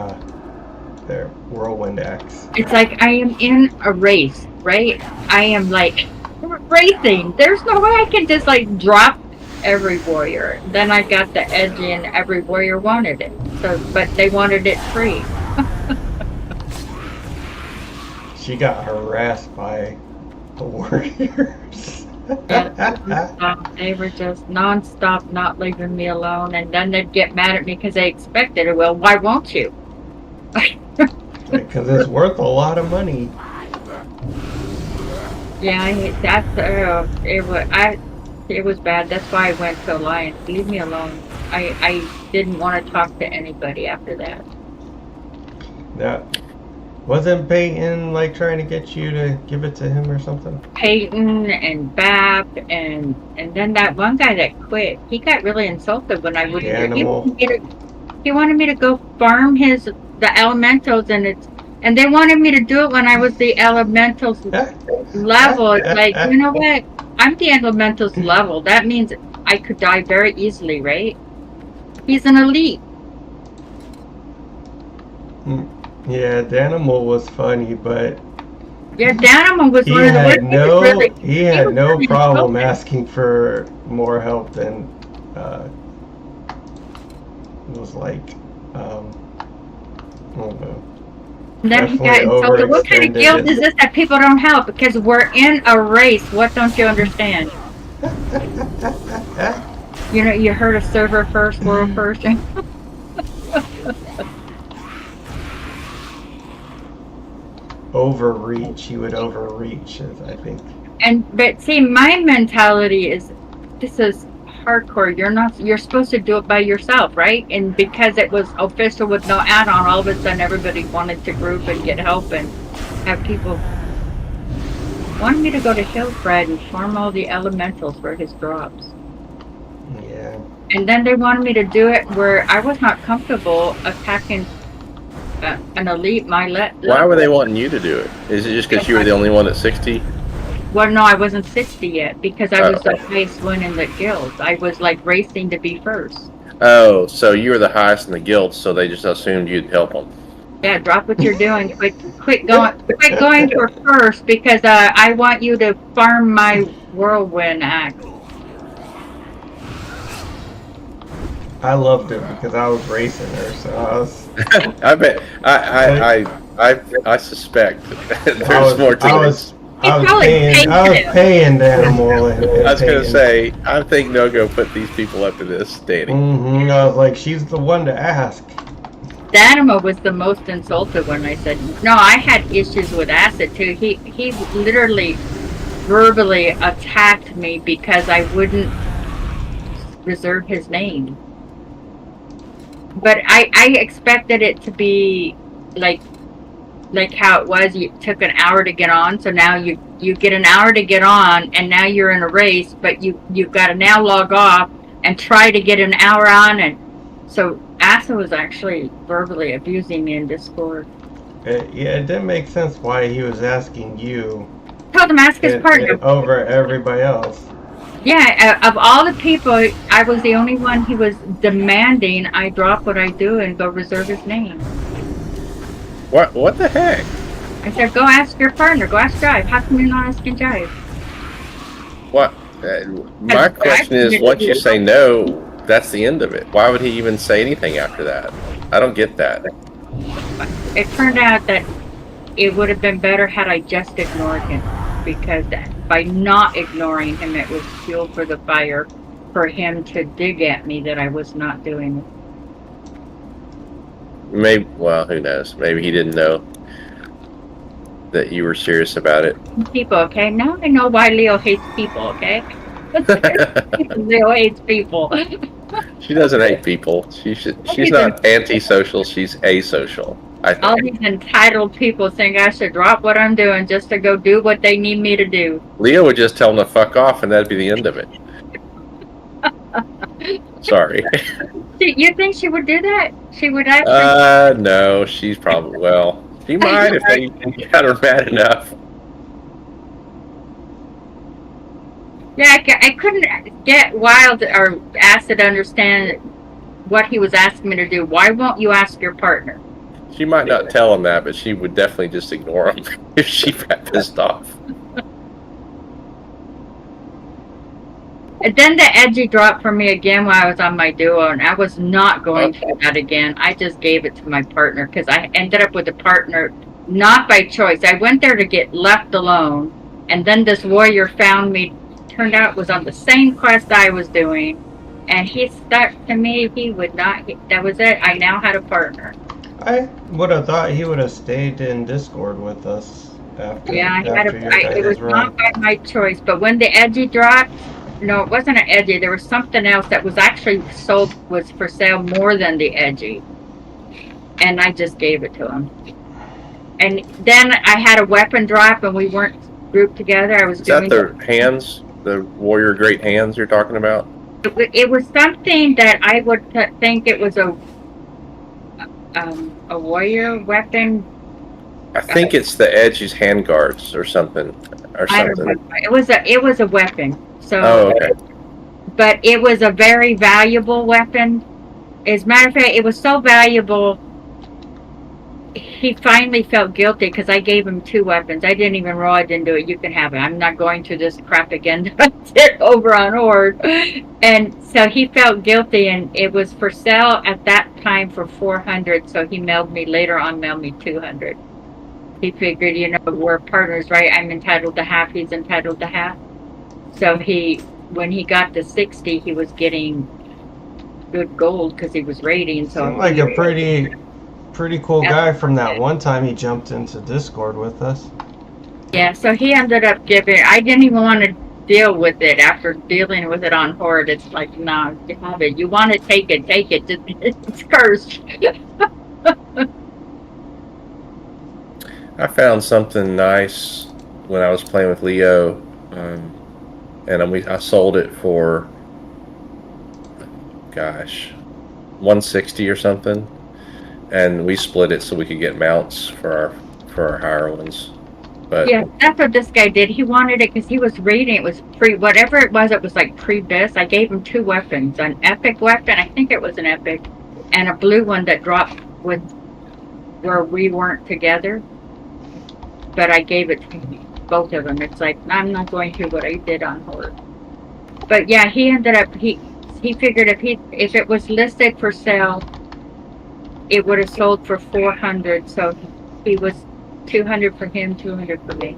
whirlwind axe. It's like I am in a race, right? I am like racing. There's no way I can just like drop every warrior. Then I got the edge in every warrior wanted it. So, but they wanted it free. She got harassed by the warriors. They were just nonstop, not leaving me alone. And then they'd get mad at me because they expected it. Well, why won't you? Because it's worth a lot of money. Yeah, it was bad. That's why I went to Alliance. Leave me alone. I didn't want to talk to anybody after that. That wasn't Peyton like trying to get you to give it to him or something? Peyton and Bap and then that one guy that quit. He got really insulted when I wouldn't. He wanted me to go farm the elementals and they wanted me to do it when I was the elementals level. It's like, you know what? I'm the elementals level. That means I could die very easily, right? He's an elite. Yeah, Danimal was funny, but Yeah, Danimal was he one of the had worst. he had no problem asking for more help than was like I don't know. And then he got Definitely insulted. What kind of overextended guilt it. is this that people don't help? Because we're in a race. What don't you understand? You know, you heard of server first, world first. Overreach. He would overreach, I think. But see, my mentality is, this is hardcore. You're supposed to do it by yourself, right? And because it was official with no add-on, all of a sudden everybody wanted to group and get help and have people wanted me to go to Hillfred and farm all the elementals for his drops. Yeah. And then they wanted me to do it where I was not comfortable attacking an elite. Why were they wanting you to do it? Is it just because you were the only one at 60? Well, no, I wasn't 60 yet because I was the highest one in the guild. I was like racing to be first. Oh, so you were the highest in the guild, so they just assumed you'd help them. Yeah, drop what you're doing. Quit going for first because I want you to farm my whirlwind axe. I loved it because I was racing her, so I was. I bet. I suspect there's more to it. I was paying the animal. I was gonna say, I think Nogo put these people up to this, Danny. I was like, she's the one to ask. Danimo was the most insulted when I said no. I had issues with Acid too. He literally verbally attacked me because I wouldn't reserve his name. But I expected it to be like how it was. You took an hour to get on, so now you get an hour to get on, and now you're in a race. But you've got to now log off and try to get an hour on, and so Asa was actually verbally abusing me in Discord. It didn't make sense why he was asking you. Told him ask his partner over everybody else. Yeah, of all the people, I was the only one he was demanding I drop what I do and go reserve his name. What the heck? I said, go ask your partner. Go ask Jive. How come you're not asking Jive? What? My question is, once you say no, that's the end of it. Why would he even say anything after that? I don't get that. It turned out that it would have been better had I just ignored him. Because by not ignoring him, it was fuel for the fire for him to dig at me that I was not doing it. Maybe, well, who knows? Maybe he didn't know that you were serious about it. People, okay? Now I know why Leo hates people, okay? Leo hates people. She doesn't hate people. She's not antisocial. She's asocial, I think. All these entitled people think I should drop what I'm doing just to go do what they need me to do. Leo would just tell them to fuck off, and that'd be the end of it. Sorry. You think she would do that? She would actually... No, she's probably, well, she might if they got her mad enough. I couldn't get Wild or Acid to understand what he was asking me to do. Why won't you ask your partner? She might not tell him that, but she would definitely just ignore him if she got pissed off. And then the edgy dropped for me again while I was on my duo, and I was not going to do that again. I just gave it to my partner because I ended up with a partner not by choice. I went there to get left alone, and then this warrior found me. Turned out it was on the same quest I was doing, and he stuck to me. He would not. That was it. I now had a partner. I would have thought he would have stayed in Discord with us after. Yeah, After it was not by my choice. But when the edgy dropped, no, it wasn't an edgy. There was something else that was actually sold, was for sale more than the edgy, and I just gave it to him. And then I had a weapon drop, and we weren't grouped together. I was doing. Is that the hands, the warrior great hands you're talking about? It was something that I would think it was a warrior weapon. I think it's the edgy's hand guards or something. I don't know. It was a weapon. So, Oh, okay. But it was a very valuable weapon. As a matter of fact, it was so valuable, he finally felt guilty because I gave him 2 weapons. I didn't even roll. I didn't do it. You can have it. I'm not going through this crap again that I did over on Horde. And so he felt guilty, and it was for sale at that time for 400. So he mailed me 200. He figured, we're partners, right? I'm entitled to half. He's entitled to half. So when he got to 60, he was getting good gold because he was raiding. So seemed like a pretty cool guy from that one time he jumped into Discord with us. Yeah, so he ended up giving. I didn't even want to deal with it after dealing with it on Horde. It's like, no, you have it. You want to take it, take it. It's cursed. I found something nice when I was playing with Leo, and I sold it for, gosh, 160 or something, and we split it so we could get mounts for our higher ones. But yeah, that's what this guy did. He wanted it because he was raiding. It was whatever it was like pre-bis. I gave him 2 weapons, an epic weapon, I think it was an epic, and a blue one that dropped with where we weren't together. But I gave it to both of them. It's like, I'm not going through what I did on Horde. But yeah, he ended up, he figured if it was listed for sale, it would have sold for 400. So he was 200 for him, 200 for me.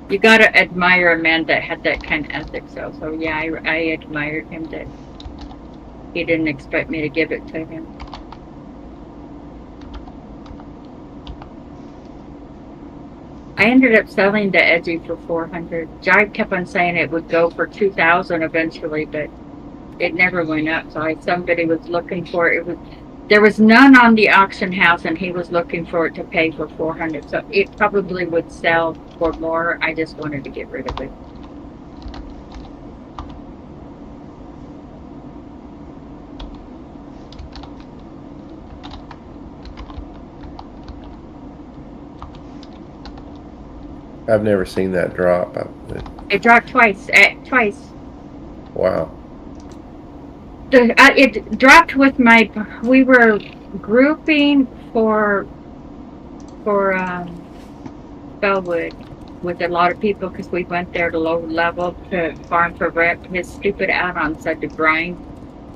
You gotta admire a man that had that kind of ethic. So yeah, I admired him that he didn't expect me to give it to him. I ended up selling the edgy for 400. Jive kept on saying it would go for 2,000 eventually, but it never went up. So somebody was looking for it. There was none on the auction house, and he was looking for it to pay for 400. So it probably would sell for more. I just wanted to get rid of it. I've never seen that drop. It dropped twice. Wow. It dropped with we were grouping for Bellwood with a lot of people because we went there to low level to farm for rep. His stupid add-on said to grind.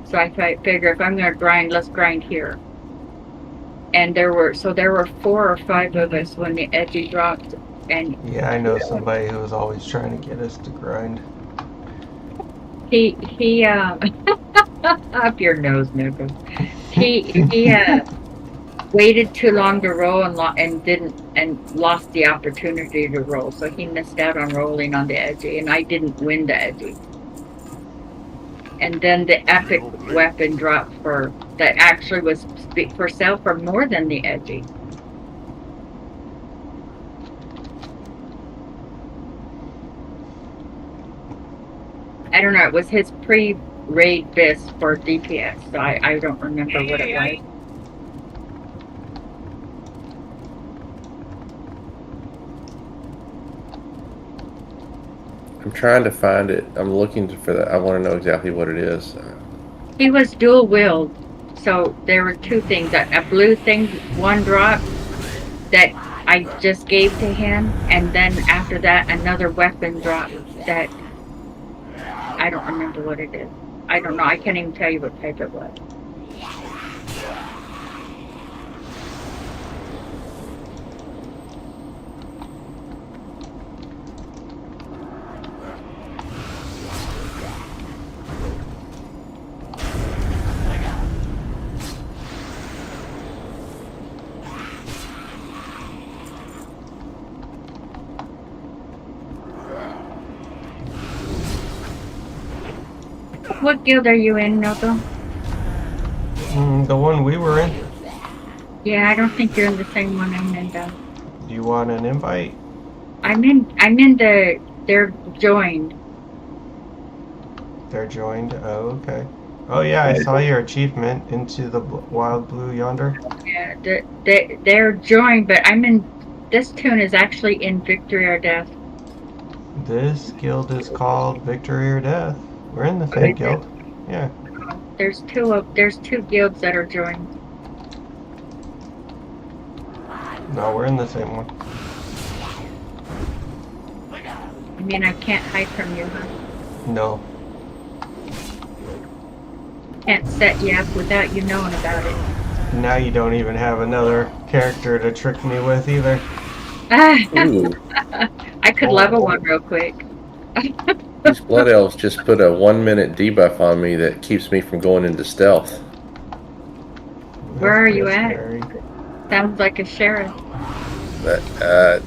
So I figure if I'm going to grind, let's grind here. And there were 4 or 5 of us when the edgy dropped. And yeah, I know somebody who was always trying to get us to grind. He up your nose, Nogo. He waited too long to roll and lost the opportunity to roll, so he missed out on rolling on the edgy, and I didn't win the edgy. And then the epic weapon dropped that actually was for sale for more than the edgy. I don't know, it was his pre-raid bis for DPS, so I don't remember what it was. trying to find it. I'm looking for that. I want to know exactly what it is. He was dual wield. So there were two things. A blue thing, one drop that I just gave to him, and then after that another weapon drop that I don't remember what it is. I don't know. I can't even tell you what type it was. What guild are you in, Nogo? The one we were in. Yeah, I don't think you're in the same one I'm in, though. Do you want an invite? I'm in the, they're joined. They're joined? Oh, okay. Oh yeah, I saw your achievement into the wild blue yonder. Yeah, they're joined, but I'm in, this tune is actually in Victory or Death. This guild is called Victory or Death. We're in the same guild. Yeah. There's two guilds that are joined. No, we're in the same one. I mean, I can't hide from you, huh? No. Can't set you up without you knowing about it. Now you don't even have another character to trick me with either. Ooh, I could level one real quick. these blood elves just put a 1-minute debuff on me that keeps me from going into stealth. Where are you That's at? scary. Sounds like a sheriff. But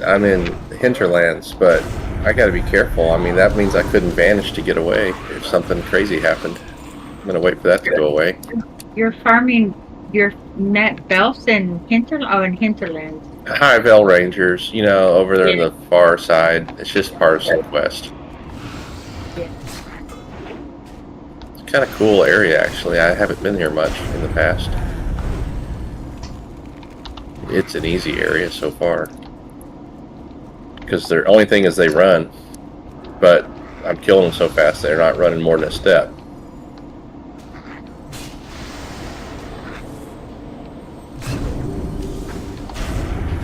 I'm in Hinterlands, but I got to be careful. I mean, that means I couldn't vanish to get away if something crazy happened. I'm gonna wait for that to go away. You're farming your net belts in Hinterlands. High Veil Rangers, you know, over there on the far side. It's just part of some quest. Yeah. It's kind of cool area, actually. I haven't been here much in the past. It's an easy area so far. Because the only thing is they run. But I'm killing them so fast they're not running more than a step.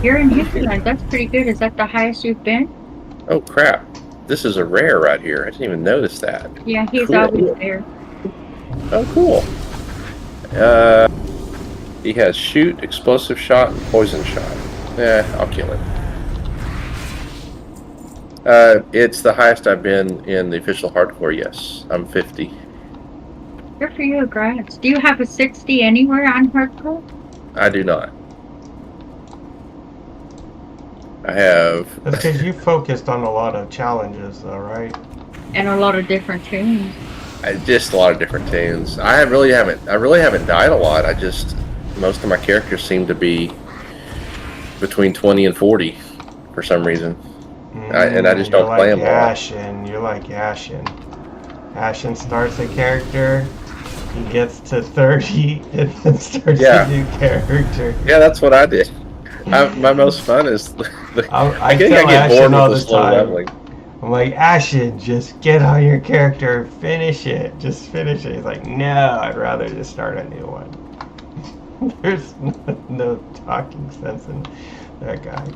You're in Hinterlands. That's pretty good. Is that the highest you've been? Oh crap. This is a rare right here. I didn't even notice that. Yeah, he's Cool. always there. Oh, cool. He has shoot, explosive shot, and poison shot. I'll kill him. It's the highest I've been in the official hardcore, yes. I'm 50. Good for you, Grants. Do you have a 60 anywhere on hardcore? I do not. I have... That's because you focused on a lot of challenges, though, right? And a lot of different tunes. just a lot of different tunes. I really haven't died a lot. Most of my characters seem to be between 20 and 40 for some reason. And I just don't play them a lot. You're like Ashen. Ashen starts a character, he gets to 30, and then starts a new character. Yeah, that's what I did. My most fun is I get Ashen bored all with the the slow time. leveling. I'm like, Ashen, just get on your character, finish it. Just finish it. He's like, no, I'd rather just start a new one. There's no talking sense in that guy.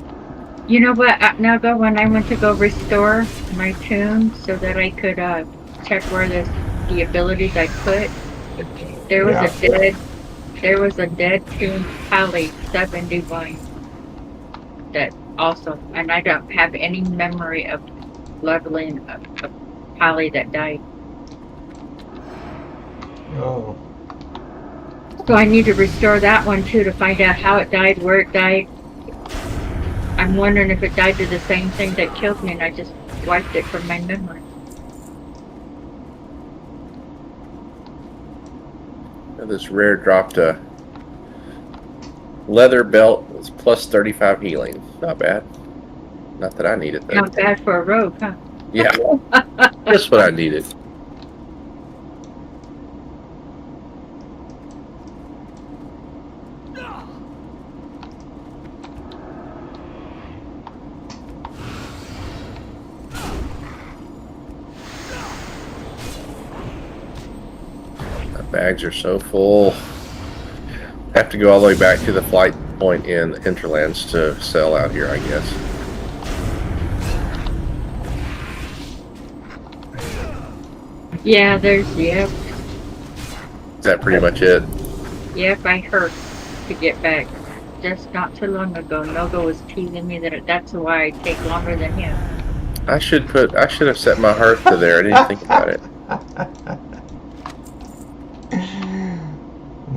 You know what, Nogo, when I went to go restore my tune so that I could check where the abilities I put, there was a dead tune Pally 71 that also, and I don't have any memory of leveling a Pally that died. Oh. So I need to restore that one too to find out how it died, where it died. I'm wondering if it died to the same thing that killed me and I just wiped it from my memory. This rare dropped a leather belt with plus 35 healing. Not bad. Not that I needed that. Not bad for a rogue, huh? Yeah, just what I needed. Bags are so full. Have to go all the way back to the flight point in Interlands to sell out here, I guess. Yeah, yep. Is that pretty much it? Yep, I heard to get back just not too long ago. Nogo was teasing me that's why I take longer than him. I should have set my hearth to there. I didn't think about it.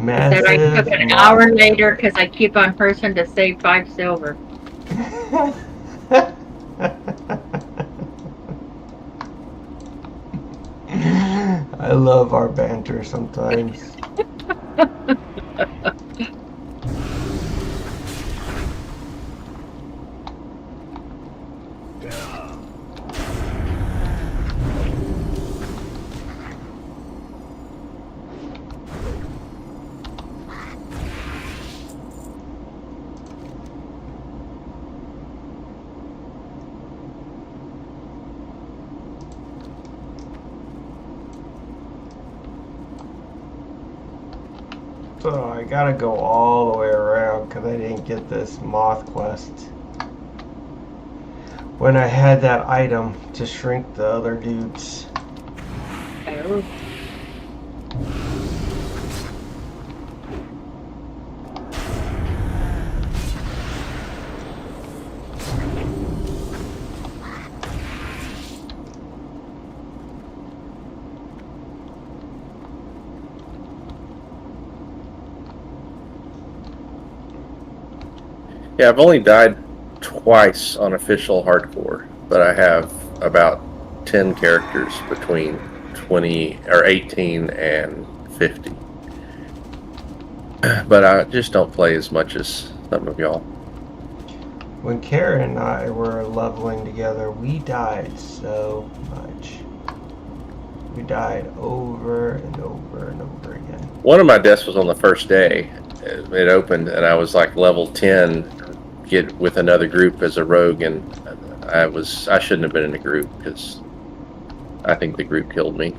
That I took an hour later because I keep on person to save 5 silver. I love our banter sometimes. So I gotta go all the way around because I didn't get this moth quest when I had that item to shrink the other dudes. Oh. Yeah, I've only died twice on official hardcore, but I have about 10 characters between 20 or 18 and 50. But I just don't play as much as some of y'all. When Karen and I were leveling together, we died so much. We died over and over and over again. One of my deaths was on the first day. It opened and I was like level 10, get with another group as a rogue, and I shouldn't have been in a group because I think the group killed me.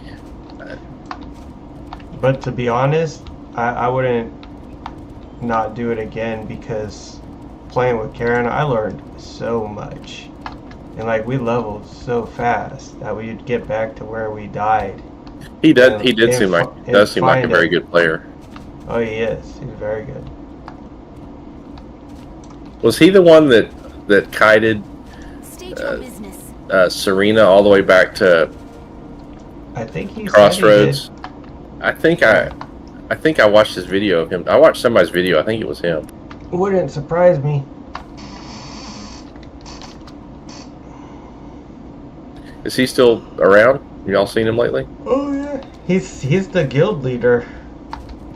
But to be honest, I wouldn't not do it again because playing with Karen, I learned so much. And like we leveled so fast that we'd get back to where we died. He does seem like a very good player. Oh, he is. He's very good. Was he the one that kited State your business. Serena all the way back to I think he Crossroads? I think I watched his video of him. I watched somebody's video. I think it was him. Wouldn't surprise me. Is he still around? Y'all seen him lately? Oh yeah. He's the guild leader.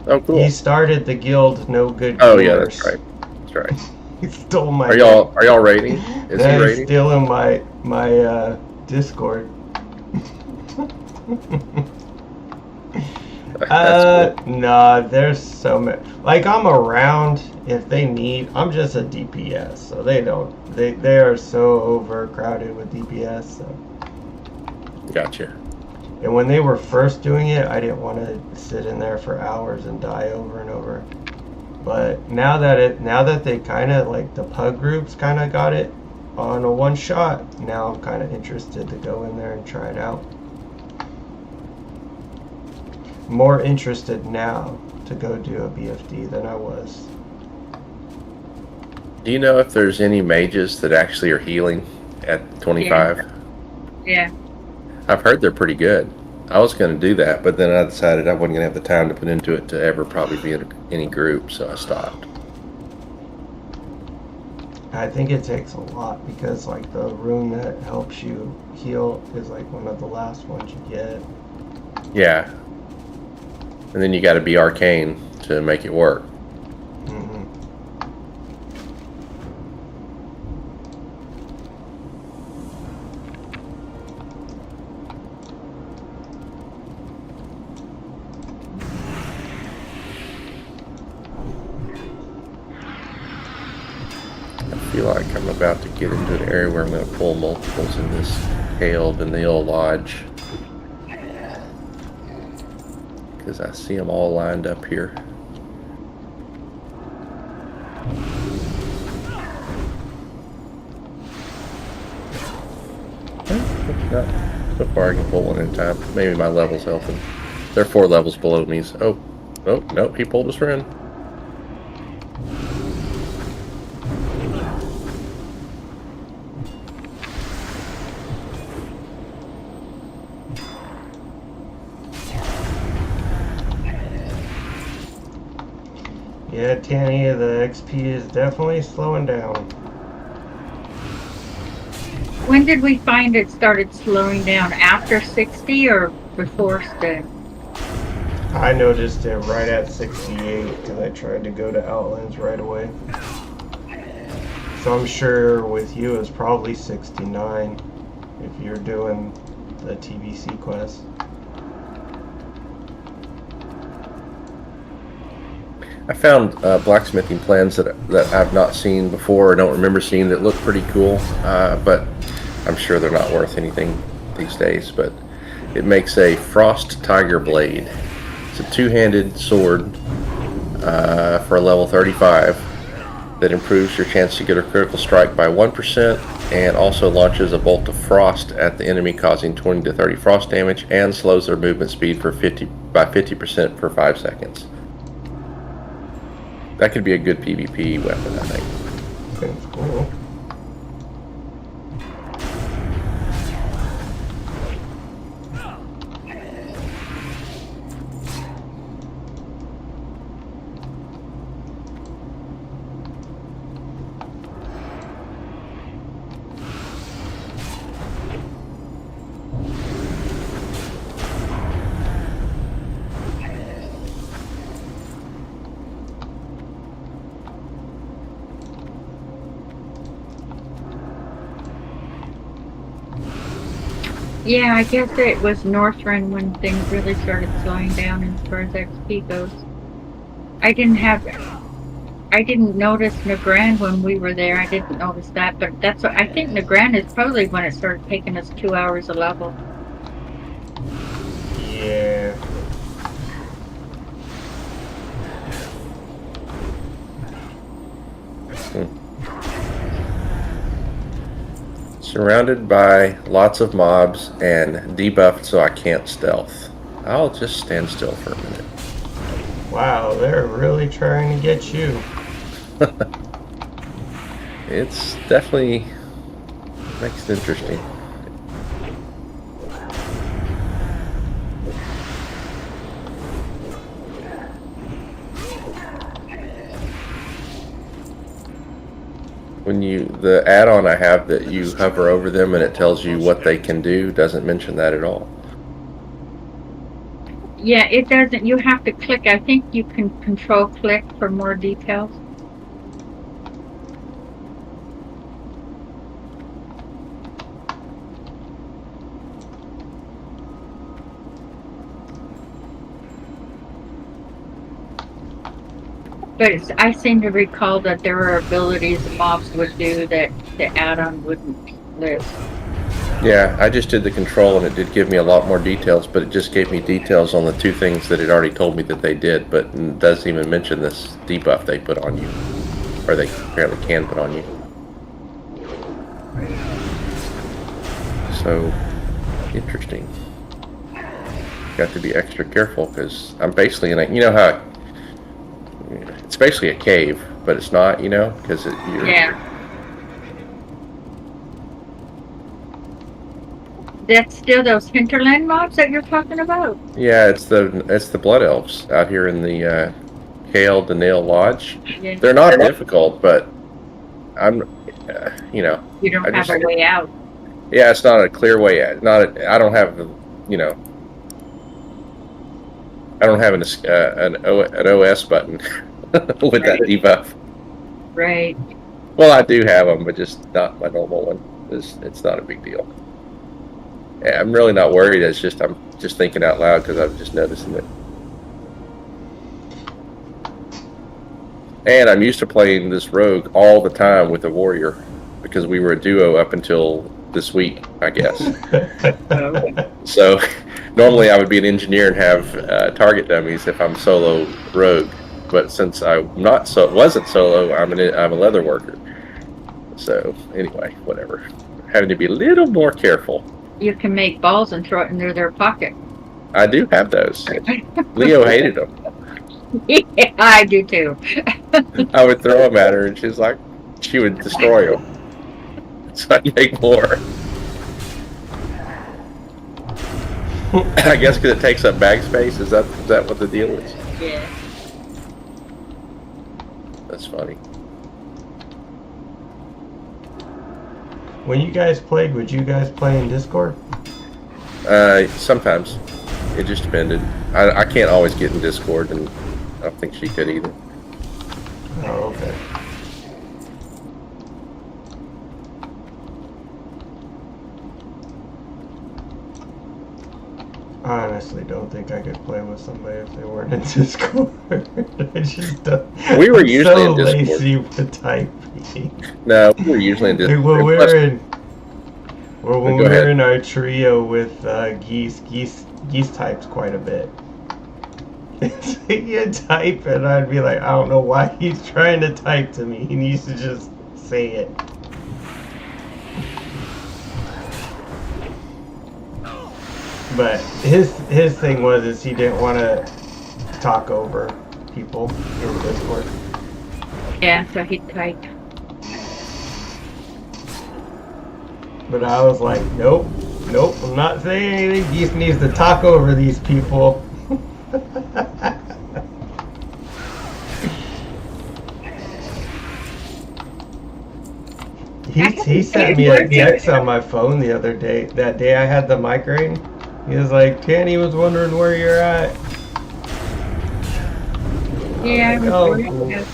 Oh, cool. He started the guild Nogo-Nogoodgamer. Oh yeah, that's right. That's right. He stole my. Are y'all raiding? Is he he's raiding? stealing my Discord. That's cool. Nah, there's so many. Like I'm around if they need. I'm just a DPS, so they are so overcrowded with DPS. So. Gotcha. And when they were first doing it, I didn't want to sit in there for hours and die over and over. But now that they kind of like the pug groups kind of got it on a one shot, now I'm kind of interested to go in there and try it out. More interested now to go do a BFD than I was. Do you know if there's any mages that actually are healing at 25? Yeah. I've heard they're pretty good. I was going to do that, but then I decided I wasn't going to have the time to put into it to ever probably be in any group, so I stopped. I think it takes a lot because like the rune that helps you heal is like one of the last ones you get. Yeah. And then you got to be arcane to make it work. Mm-hmm. I feel like I'm about to get into an area where I'm going to pull multiples in this hailed in the old lodge. because I see them all lined up here. So far I can pull one in time. Maybe my level's helping. They're 4 levels below me. So, oh, nope, he pulled us in. Yeah, Tannie, the XP is definitely slowing down. When did we find it started slowing down? After 60 or before still? I noticed it right at 68 and I tried to go to Outlands right away. So I'm sure with you it's probably 69 if you're doing the TBC quest. I found blacksmithing plans that I've not seen before or don't remember seeing that look pretty cool, but I'm sure they're not worth anything these days. But it makes a frost tiger blade. It's a two-handed sword for a level 35 that improves your chance to get a critical strike by 1% and also launches a bolt of frost at the enemy, causing 20 to 30 frost damage and slows their movement speed by 50% for 5 seconds. That could be a good PvP weapon, I think. That's cool. Yeah, I guess it was Northrend when things really started slowing down as far as XP goes. I didn't notice Nagrand when we were there. I didn't notice that, but I think Nagrand is probably when it started taking us 2 hours a level. Yeah. Surrounded by lots of mobs and debuffed so I can't stealth. I'll just stand still for a minute. Wow, they're really trying to get you. It's definitely makes it interesting. When the add-on I have that you hover over them and it tells you what they can do doesn't mention that at all. Yeah, it doesn't. You have to click. I think you can control click for more details. But I seem to recall that there were abilities the mobs would do that the add-on wouldn't list. Yeah, I just did the control and it did give me a lot more details, but it just gave me details on the 2 things that it already told me that they did, but it doesn't even mention this debuff they put on you, or they apparently can put on you. So, interesting. Got to be extra careful because I'm basically in a, you know how it's basically a cave, but it's not, you know, because yeah. That's still those hinterland mobs that you're talking about? Yeah, it's the blood elves out here in the Kale Danail Lodge. Yeah. They're not difficult, but I'm, you know. You don't have a way out. Yeah, it's not a clear way out. I don't have, you know. I don't have an OS button with that debuff. Right. Well, I do have them, but just not my normal one. It's not a big deal. Yeah, I'm really not worried. It's just I'm just thinking out loud because I'm just noticing it. And I'm used to playing this rogue all the time with a warrior because we were a duo up until this week, I guess. So Normally, I would be an engineer and have target dummies if I'm solo rogue, but since I'm not wasn't solo, I'm a leather worker. So anyway, whatever. Having to be a little more careful. You can make balls and throw it into their pocket. I do have those. Leo hated them. Yeah, I do too. I would throw them at her, and she would destroy them. So I'd make more. I guess because it takes up bag space. Is that what the deal is? Yeah. That's funny. When you guys played, would you guys play in Discord? Sometimes. It just depended. I can't always get in Discord, and I don't think she could either. Oh, okay. I honestly don't think I could play with somebody if they weren't in Discord. I just don't. We were I'm usually so in Discord. lazy with typing. No, we were usually in Discord. When we Plus- were in, or when Go we were ahead. in our trio with geese types quite a bit. He'd type and I'd be like, I don't know why he's trying to type to me. He needs to just say it. But his thing was he didn't want to talk over people in Discord. Yeah, so he typed. But I was like, nope, I'm not saying anything. Geese needs to talk over these people. He sent me a text on my phone the other day. That day I had the migraine. He was like, Tannie was wondering where you're at. Yeah, I was Oh, worried cool. about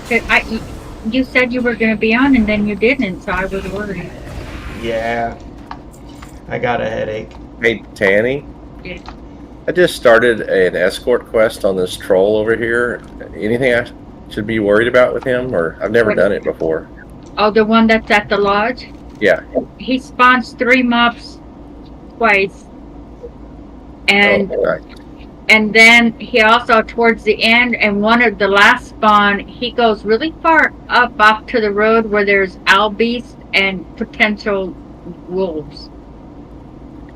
that. You said you were going to be on and then you didn't, so I was worried. Yeah. I got a headache. Hey, Tannie. Yeah. I just started an escort quest on this troll over here. Anything I should be worried about with him, or I've never done it before? Oh, the one that's at the lodge? Yeah. He spawns 3 mobs twice. And Oh, right. and then he also towards the end and one of the last spawn, he goes really far up off to the road where there's owl beasts and potential wolves.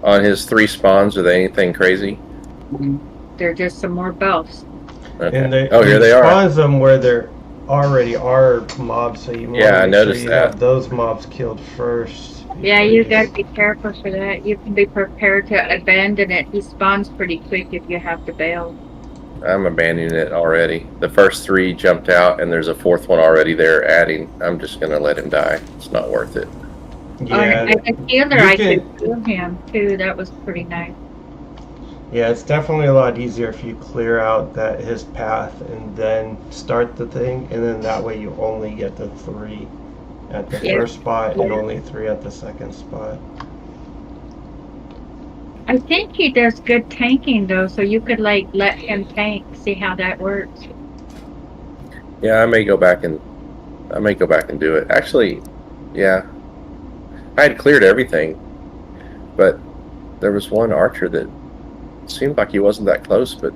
On his 3 spawns, are they anything crazy? They're just some more bells. Okay. And they, Oh, here they are. spawns them where there already are mobs, so you want Yeah, I to make sure noticed you that. have those mobs killed first. Yeah, before you gotta be careful for that. You can be prepared to abandon it. He spawns pretty quick if you have to bail. I'm abandoning it already. The first 3 jumped out, and there's a 4th one already there adding. I'm just going to let him die. It's not worth it. Yeah, And the healer, you I can- could heal him too. That was pretty nice. yeah, it's definitely a lot easier if you clear out his path and then start the thing, and then that way you only get the 3 at the Yeah. first spot and Yeah. only 3 at the second spot. I think he does good tanking though, so you could like let him tank, see how that works. Yeah, I may go back and do it. Actually, yeah. I had cleared everything, but there was one archer that seemed like he wasn't that close, but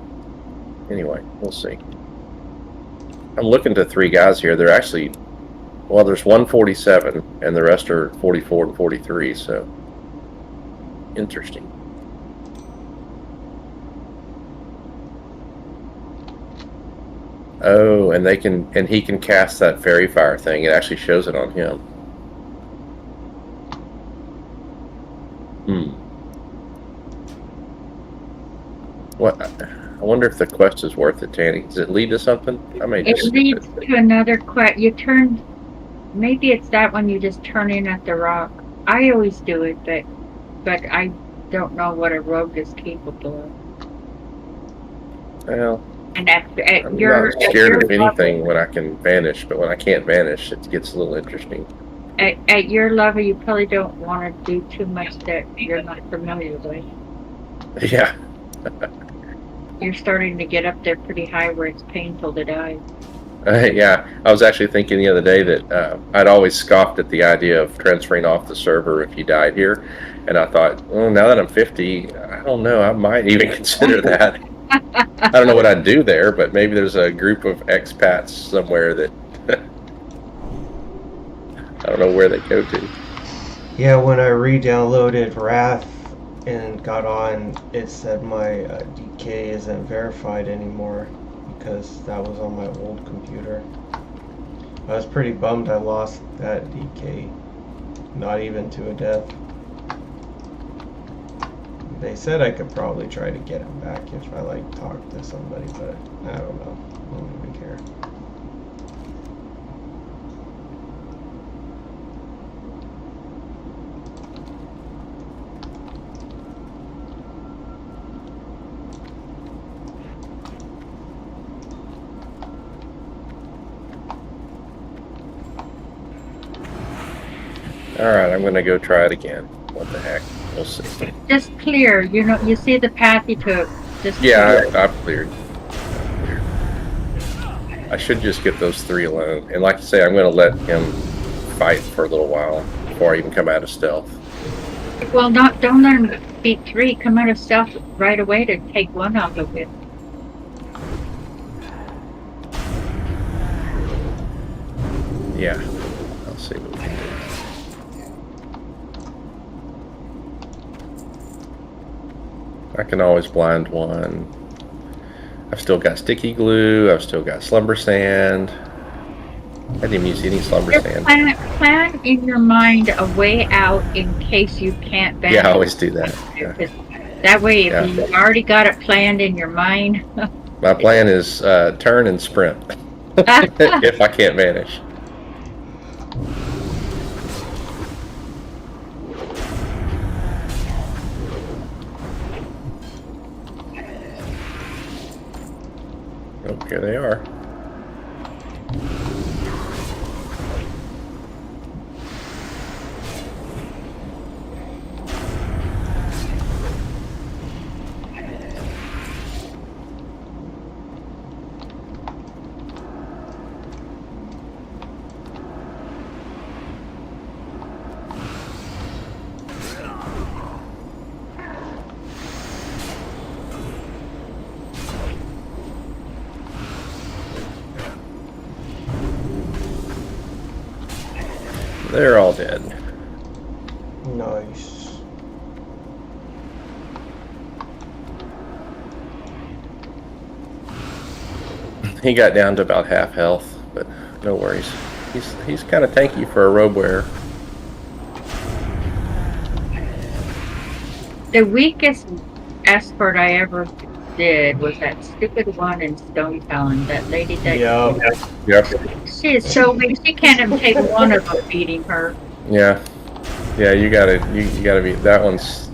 anyway, we'll see. I'm looking to 3 guys here. They're actually, well, there's 147 and the rest are 44 and 43, so interesting. Oh, and he can cast that fairy fire thing. It actually shows it on him. What? I wonder if the quest is worth it, Tannie. Does it lead to something? I may It just leads to another quest. You turn, maybe it's that one you just turn in at the rock. I always do it, but I don't know what a rogue is capable of. Well, And at I'm your not scared of level- anything when I can vanish, but when I can't vanish, it gets a little interesting. At your level, you probably don't want to do too much that you're not familiar with. Yeah. You're starting to get up there pretty high where it's painful to die. Yeah, I was actually thinking the other day that I'd always scoffed at the idea of transferring off the server if you died here, and I thought, well, now that I'm 50, I don't know, I might even consider that. I don't know what I'd do there, but maybe there's a group of expats somewhere that I don't know where they go to. Yeah, when I re-downloaded Wrath and got on, it said my DK isn't verified anymore because that was on my old computer. I was pretty bummed I lost that DK, not even to a death. They said I could probably try to get him back if I like talk to somebody, but I don't know. I don't even care. Alright, I'm gonna go try it again. What the heck? We'll see. Just clear. You know, you see the path you took. Just Yeah, clear. I've cleared. I should just get those 3 alone. And like I say, I'm gonna let him fight for a little while before I even come out of stealth. Well, don't let him beat 3. Come out of stealth right away to take 1 out of it. Yeah. I'll see what we can do. I can always blind 1. I've still got sticky glue. I've still got slumber sand. I didn't even use any slumber Just sand. plan in your mind a way out in case you can't vanish. Yeah, I always do that. Yeah. That way, if Yeah. you already got it planned in your mind. My plan is turn and sprint if I can't vanish. Oh, here they are. They're all dead. Nice. He got down to about half health, but no worries. He's kind of tanky for a robe wearer. The weakest escort I ever did was that stupid one in Stone Town. That lady that Yep. she is so weak. She can't even take 1 of them beating her. Yeah, yeah. You gotta be. That one's.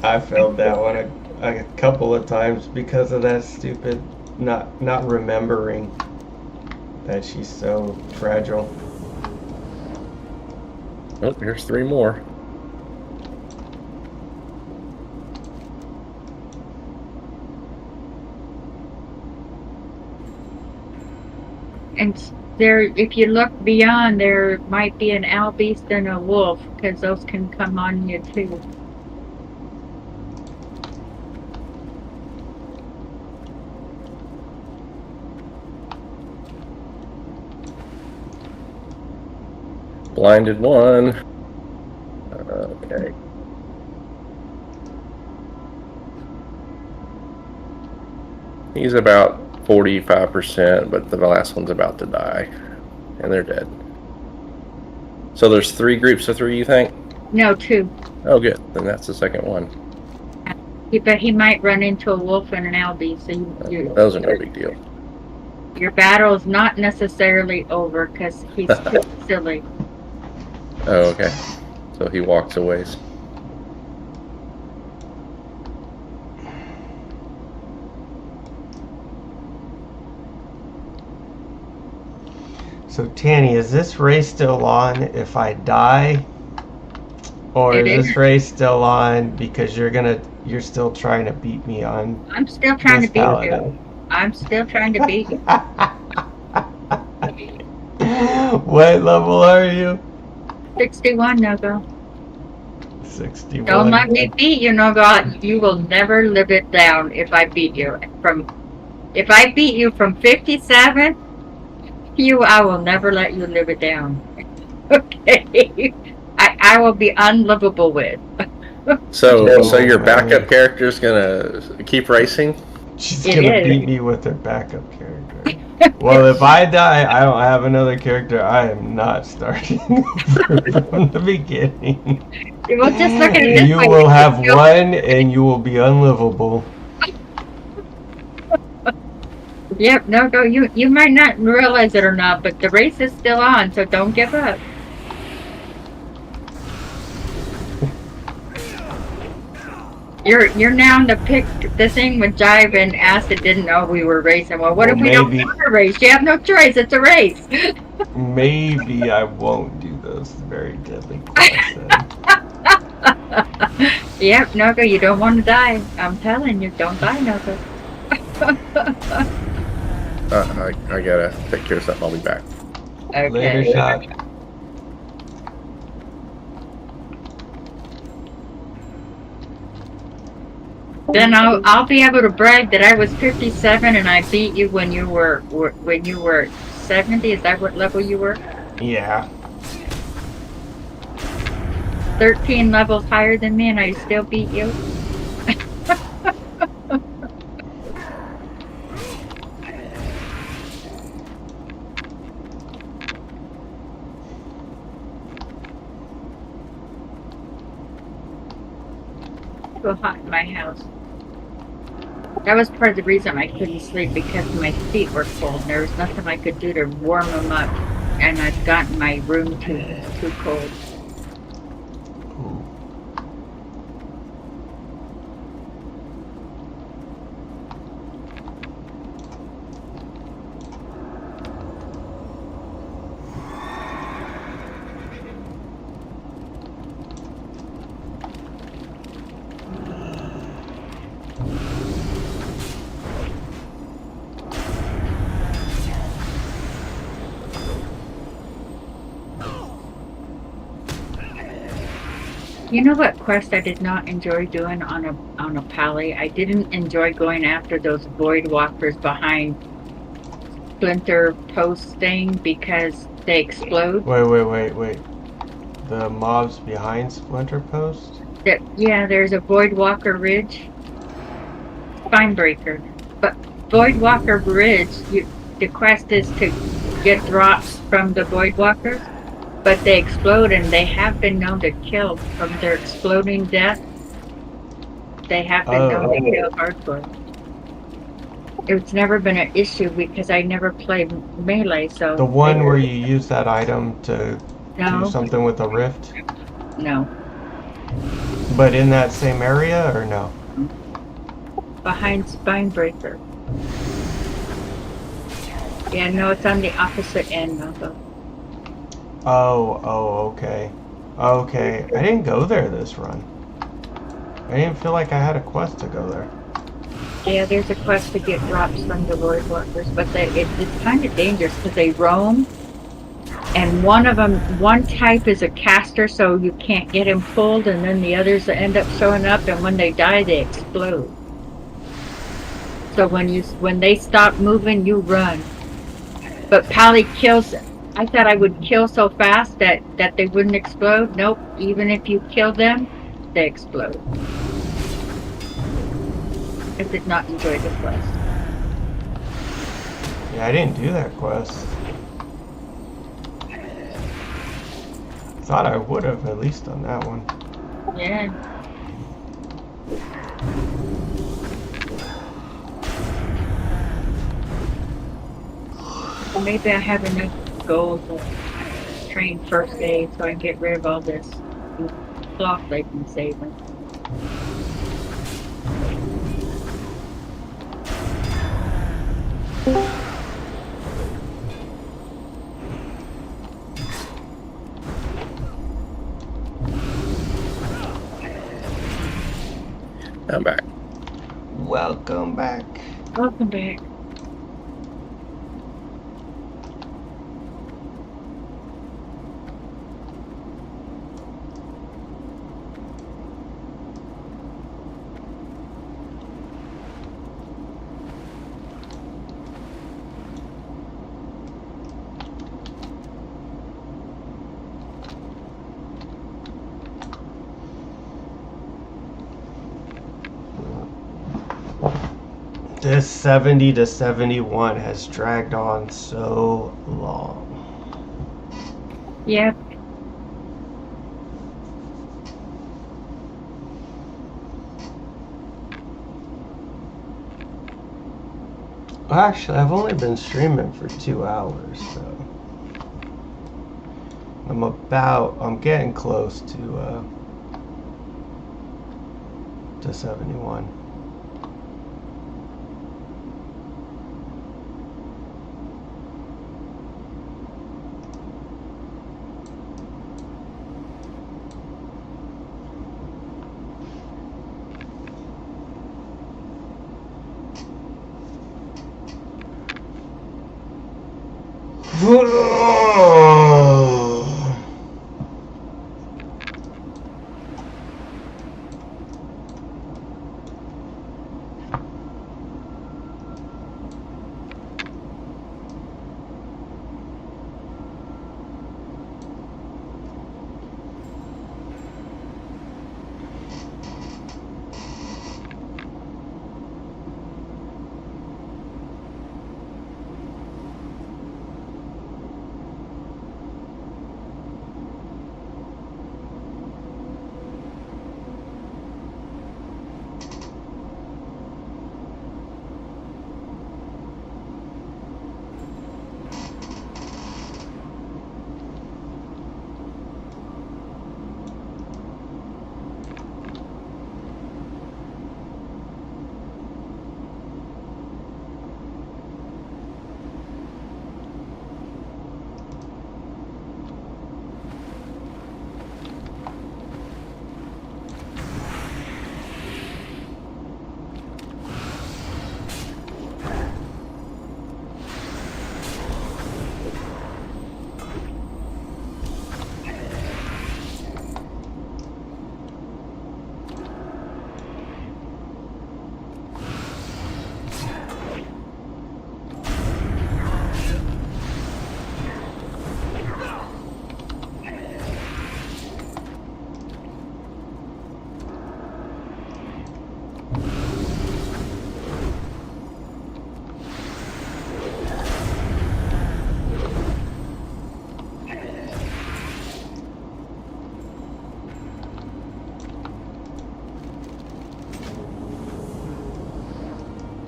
I failed that one a couple of times because of that stupid not remembering that she's so fragile. Oh, here's 3 more. And there, if you look beyond, there might be an owl beast and a wolf, because those can come on you too. Blinded 1. Okay. He's about 45%, but the last one's about to die. And they're dead. So there's 3 groups of 3, you think? No, 2. Oh, good. Then that's the second one. But he might run into a wolf and an owl beast, so Those are no big deal. your battle is not necessarily over, because he's too silly. Oh, okay. So he walks a ways. So Tannie, is this race still on if I die? Or It is is. this race still on because you're still trying to beat me on I'm still trying this to beat you. paladin? I'm still trying to beat you. What level are you? 61, Nogo. 61. Don't let me beat you, Nogo. You will never live it down if I beat you. If I beat you from 57, I will never let you live it down. Okay? I will be unlivable with. So your backup character is gonna keep racing? She's It gonna is. beat me with her backup character. Well, if I die, I don't have another character. I am not starting from the beginning. Well, just look at it this You way. will have one, and you will be unlivable. Yep, Nogo, you might not realize it or not, but the race is still on, so don't give up. You're now to pick the thing with Jive and Acid didn't know we were racing. Well, what Well, if we don't maybe- want to race? You have no choice. It's a race. Maybe I won't do those very deadly quests then. Yep, Nogo, you don't want to die. I'm telling you, don't die, Nogo. I gotta take care of something. I'll be back. Okay. Later shot. Then I'll be able to brag that I was 57 and I beat you when you were 70. Is that what level you were? Yeah. 13 levels higher than me and I still beat you. So hot in my house. That was part of the reason I couldn't sleep, because my feet were cold and there was nothing I could do to warm them up, and I've gotten my room too cold. Ooh. You know what quest I did not enjoy doing on a pally? I didn't enjoy going after those void walkers behind splinter post thing because they explode. Wait. The mobs behind Splinter Post? Yeah, there's a void walker ridge. Spinebreaker. But void walker ridge, the quest is to get drops from the void walkers. But they explode and they have been known to kill from their exploding death. They have been known to kill hardcore. It's never been an issue because I never played melee, so... The one where you use that item to No, do something with a rift? no. But in that same area, or no? Behind Spinebreaker. Yeah, no, it's on the opposite end of the... Oh, okay. Okay, I didn't go there this run. I didn't feel like I had a quest to go there. Yeah, there's a quest to get drops from the void walkers, but it's kind of dangerous because they roam. And one type is a caster, so you can't get him pulled, and then the others end up showing up, and when they die, they explode. So when they stop moving, you run. But Pally kills. I thought I would kill so fast that they wouldn't explode. Nope. Even if you kill them, they explode. I did not enjoy the quest. Yeah, I didn't do that quest. Thought I would have at least done that one. Yeah. Maybe I have enough gold to train first aid so I can get rid of all this cloth they've been saving. I'm back. Welcome back. Welcome back. This 70 to 71 has dragged on so long. Yep. Well, actually, I've only been streaming for 2 hours, so I'm getting close to 71.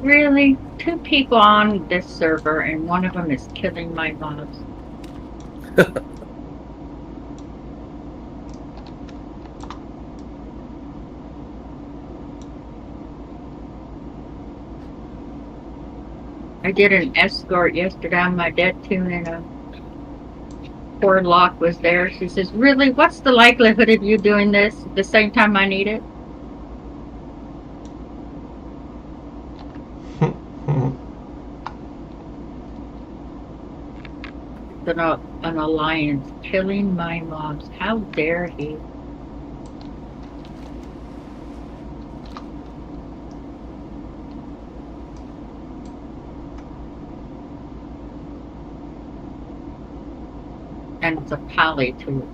Really? 2 people on this server, and one of them is killing my mobs. I did an escort yesterday on my dead tune, and a poor lock was there. She says, "Really? What's the likelihood of you doing this at the same time I need it?" An alliance killing my mobs. How dare he? And it's a poly too.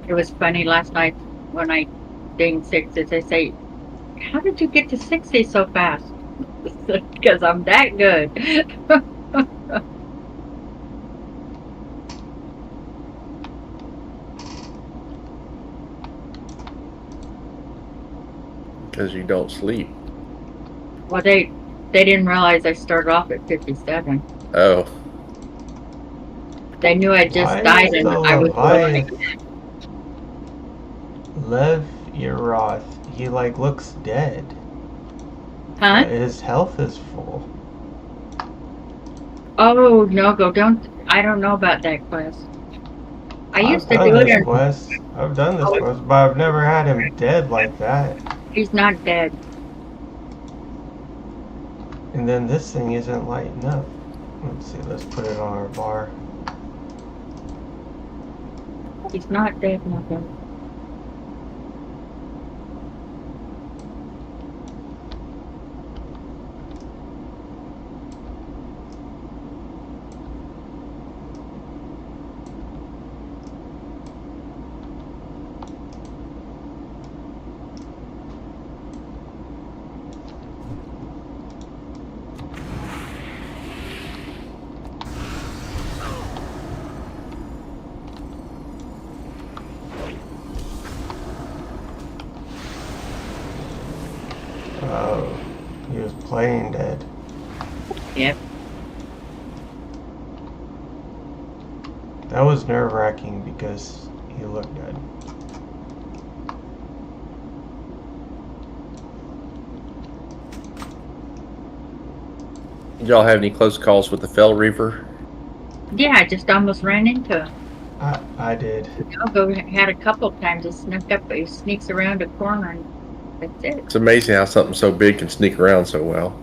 It was funny last night when I dinged 6s. They say, "How did you get to 60 so fast?" Because I'm that good. Because you don't sleep. Well, they didn't realize I started off at 57. Oh. They knew I just Why died is and the I was going. Lev Yaroth, he like looks dead. Huh? His health is full. Oh, Nogo, I don't know about that quest. I used to I've do done it. this quest. I've done this quest, but I've never had him dead like that. He's not dead. And then this thing isn't lighting up. Let's see, let's put it on our bar. He's not dead, Nogo. Oh, he was playing dead. Yep. That was nerve-wracking because he looked dead. Did y'all have any close calls with the Fell Reaver? Yeah, I just almost ran into him. I did. Nogo had a couple times. He snuck up, he sneaks around a corner, and that's it. It's amazing how something so big can sneak around so well.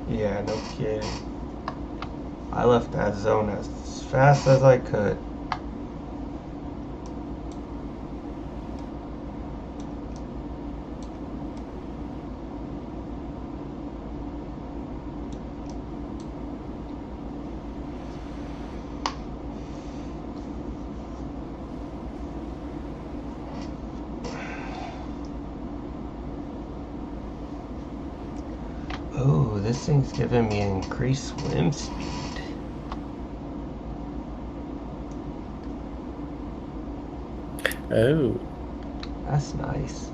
Yeah, no kidding. I left that zone as fast as I could. Oh, this thing's giving me increased swim speed. Oh. That's nice.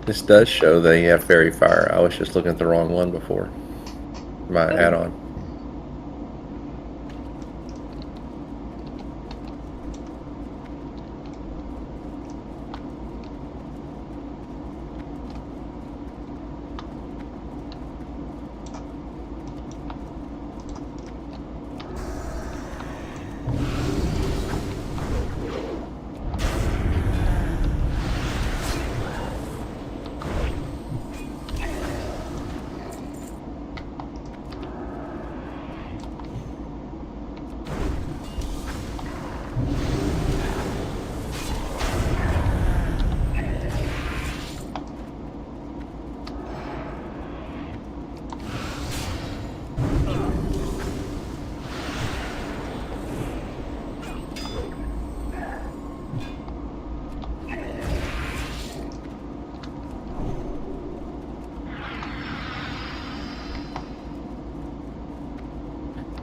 This does show they have fairy fire. I was just looking at the wrong one before. My add-on.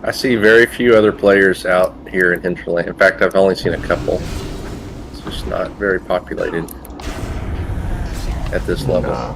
I see very few other players out here in Hinterland. In fact, I've only seen a couple. It's just not very populated at this level. Nah.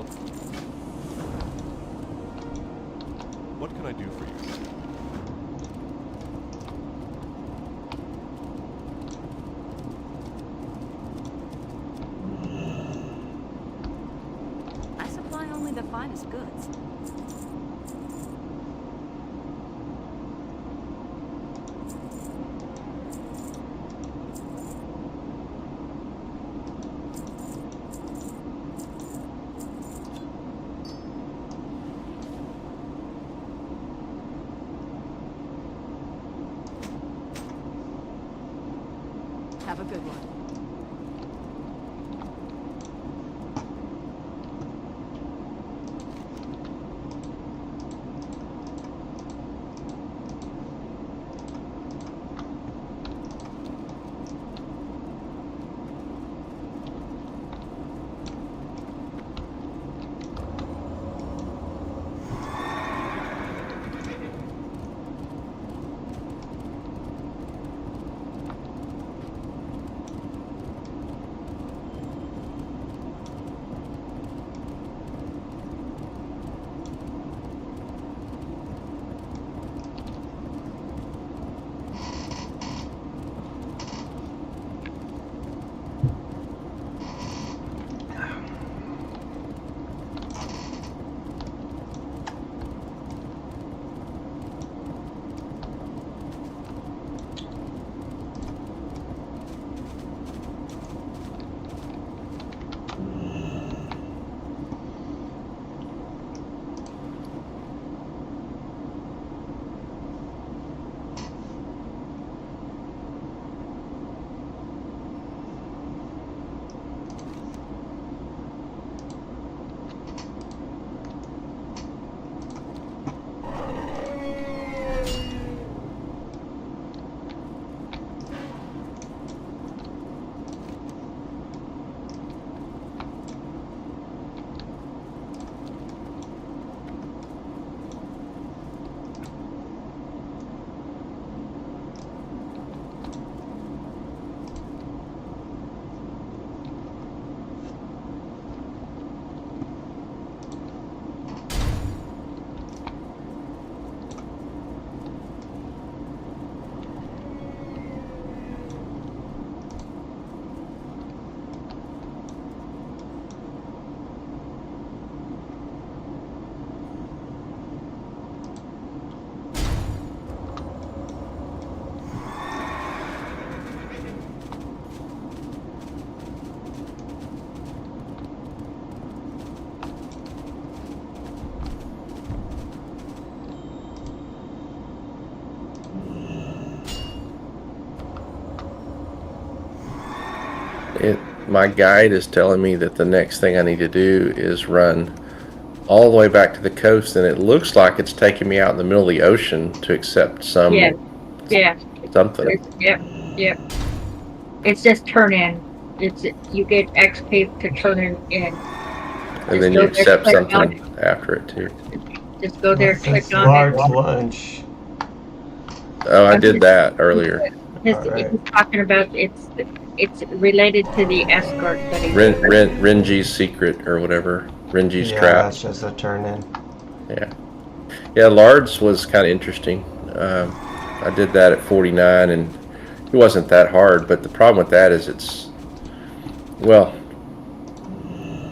help? What can I do for you? I supply only the finest goods. Have a good one. My guide is telling me that the next thing I need to do is run all the way back to the coast, and it looks like it's taking me out in the middle of the ocean to accept some something. Yep. It's just turn in. It's you get XP to turn in. And then you accept something after it too. Just go there, click on large it. lunch. Oh, I did that earlier. He's Alright. talking about it's related to the escort that he Renji's secret or whatever. Renji's Yeah, trap. that's just a turn in. Yeah, Lards was kind of interesting. I did that at 49, and it wasn't that hard. But the problem with that is well,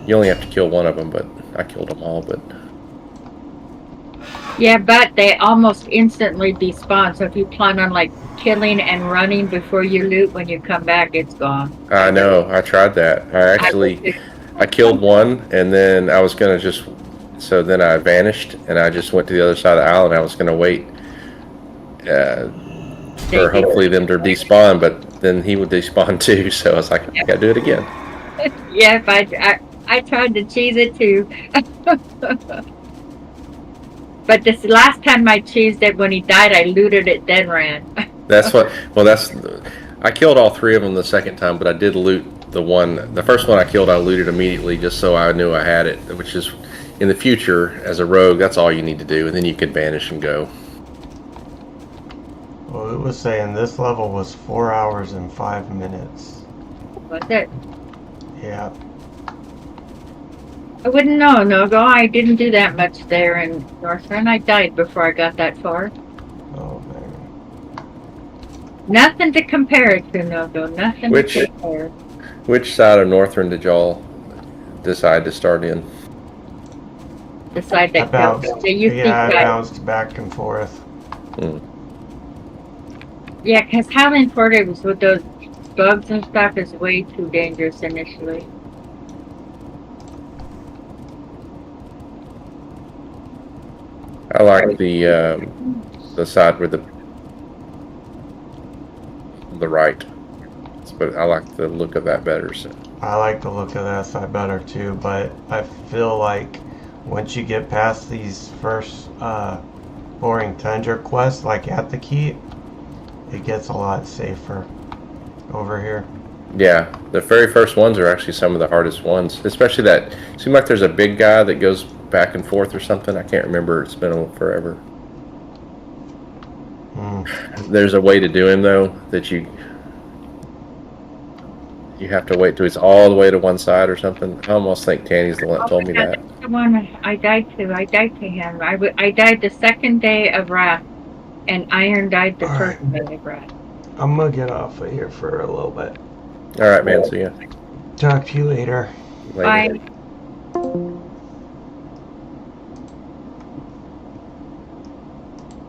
you only have to kill one of them, but I killed them all. But yeah, but they almost instantly despawn. So if you plan on like killing and running before you loot, when you come back, it's gone. I know, I tried that. I killed one, and then I was gonna so then I vanished, and I just went to the other side of the island. I was gonna wait for hopefully them to despawn, but then he would despawn too. So I was like, I gotta do it again. Yeah, I tried to cheese it too. But this last time I cheesed it, when he died, I looted it, then ran. I killed all three of them the second time, but I did loot the first one I killed, I looted immediately just so I knew I had it, which is, in the future, as a rogue, that's all you need to do, and then you can vanish and go. Well, it was saying this level was 4 hours and 5 minutes. Was it? Yeah. I wouldn't know, Nogo. I didn't do that much there in Northern. I died before I got that far. Oh man. Nothing to compare it to, Nogo. Nothing Which- to compare. Which side of Northern did y'all decide to start in? The side I that counts. bounced. The UP Yeah, I side. bounced back and forth. Yeah, because Highland Porter was with those bugs and stuff is way too dangerous initially. I like the side with the right. But I like the look of that better. So. I like the look of that side better too, but I feel like once you get past these first boring tundra quests, like at the keep, it gets a lot safer over here. Yeah, the very first ones are actually some of the hardest ones. Especially that, seems like there's a big guy that goes back and forth or something. I can't remember. It's been forever. There's a way to do him though that you have to wait till he's all the way to one side or something. I almost think Tannie's the one that told me that. That's the one I died to. I died to him. I died the second day of Wrath, and Iron died the All first right. day of Wrath. I'm gonna get off of here for a little bit. All right, man. See ya. Talk to you later. Later. Bye.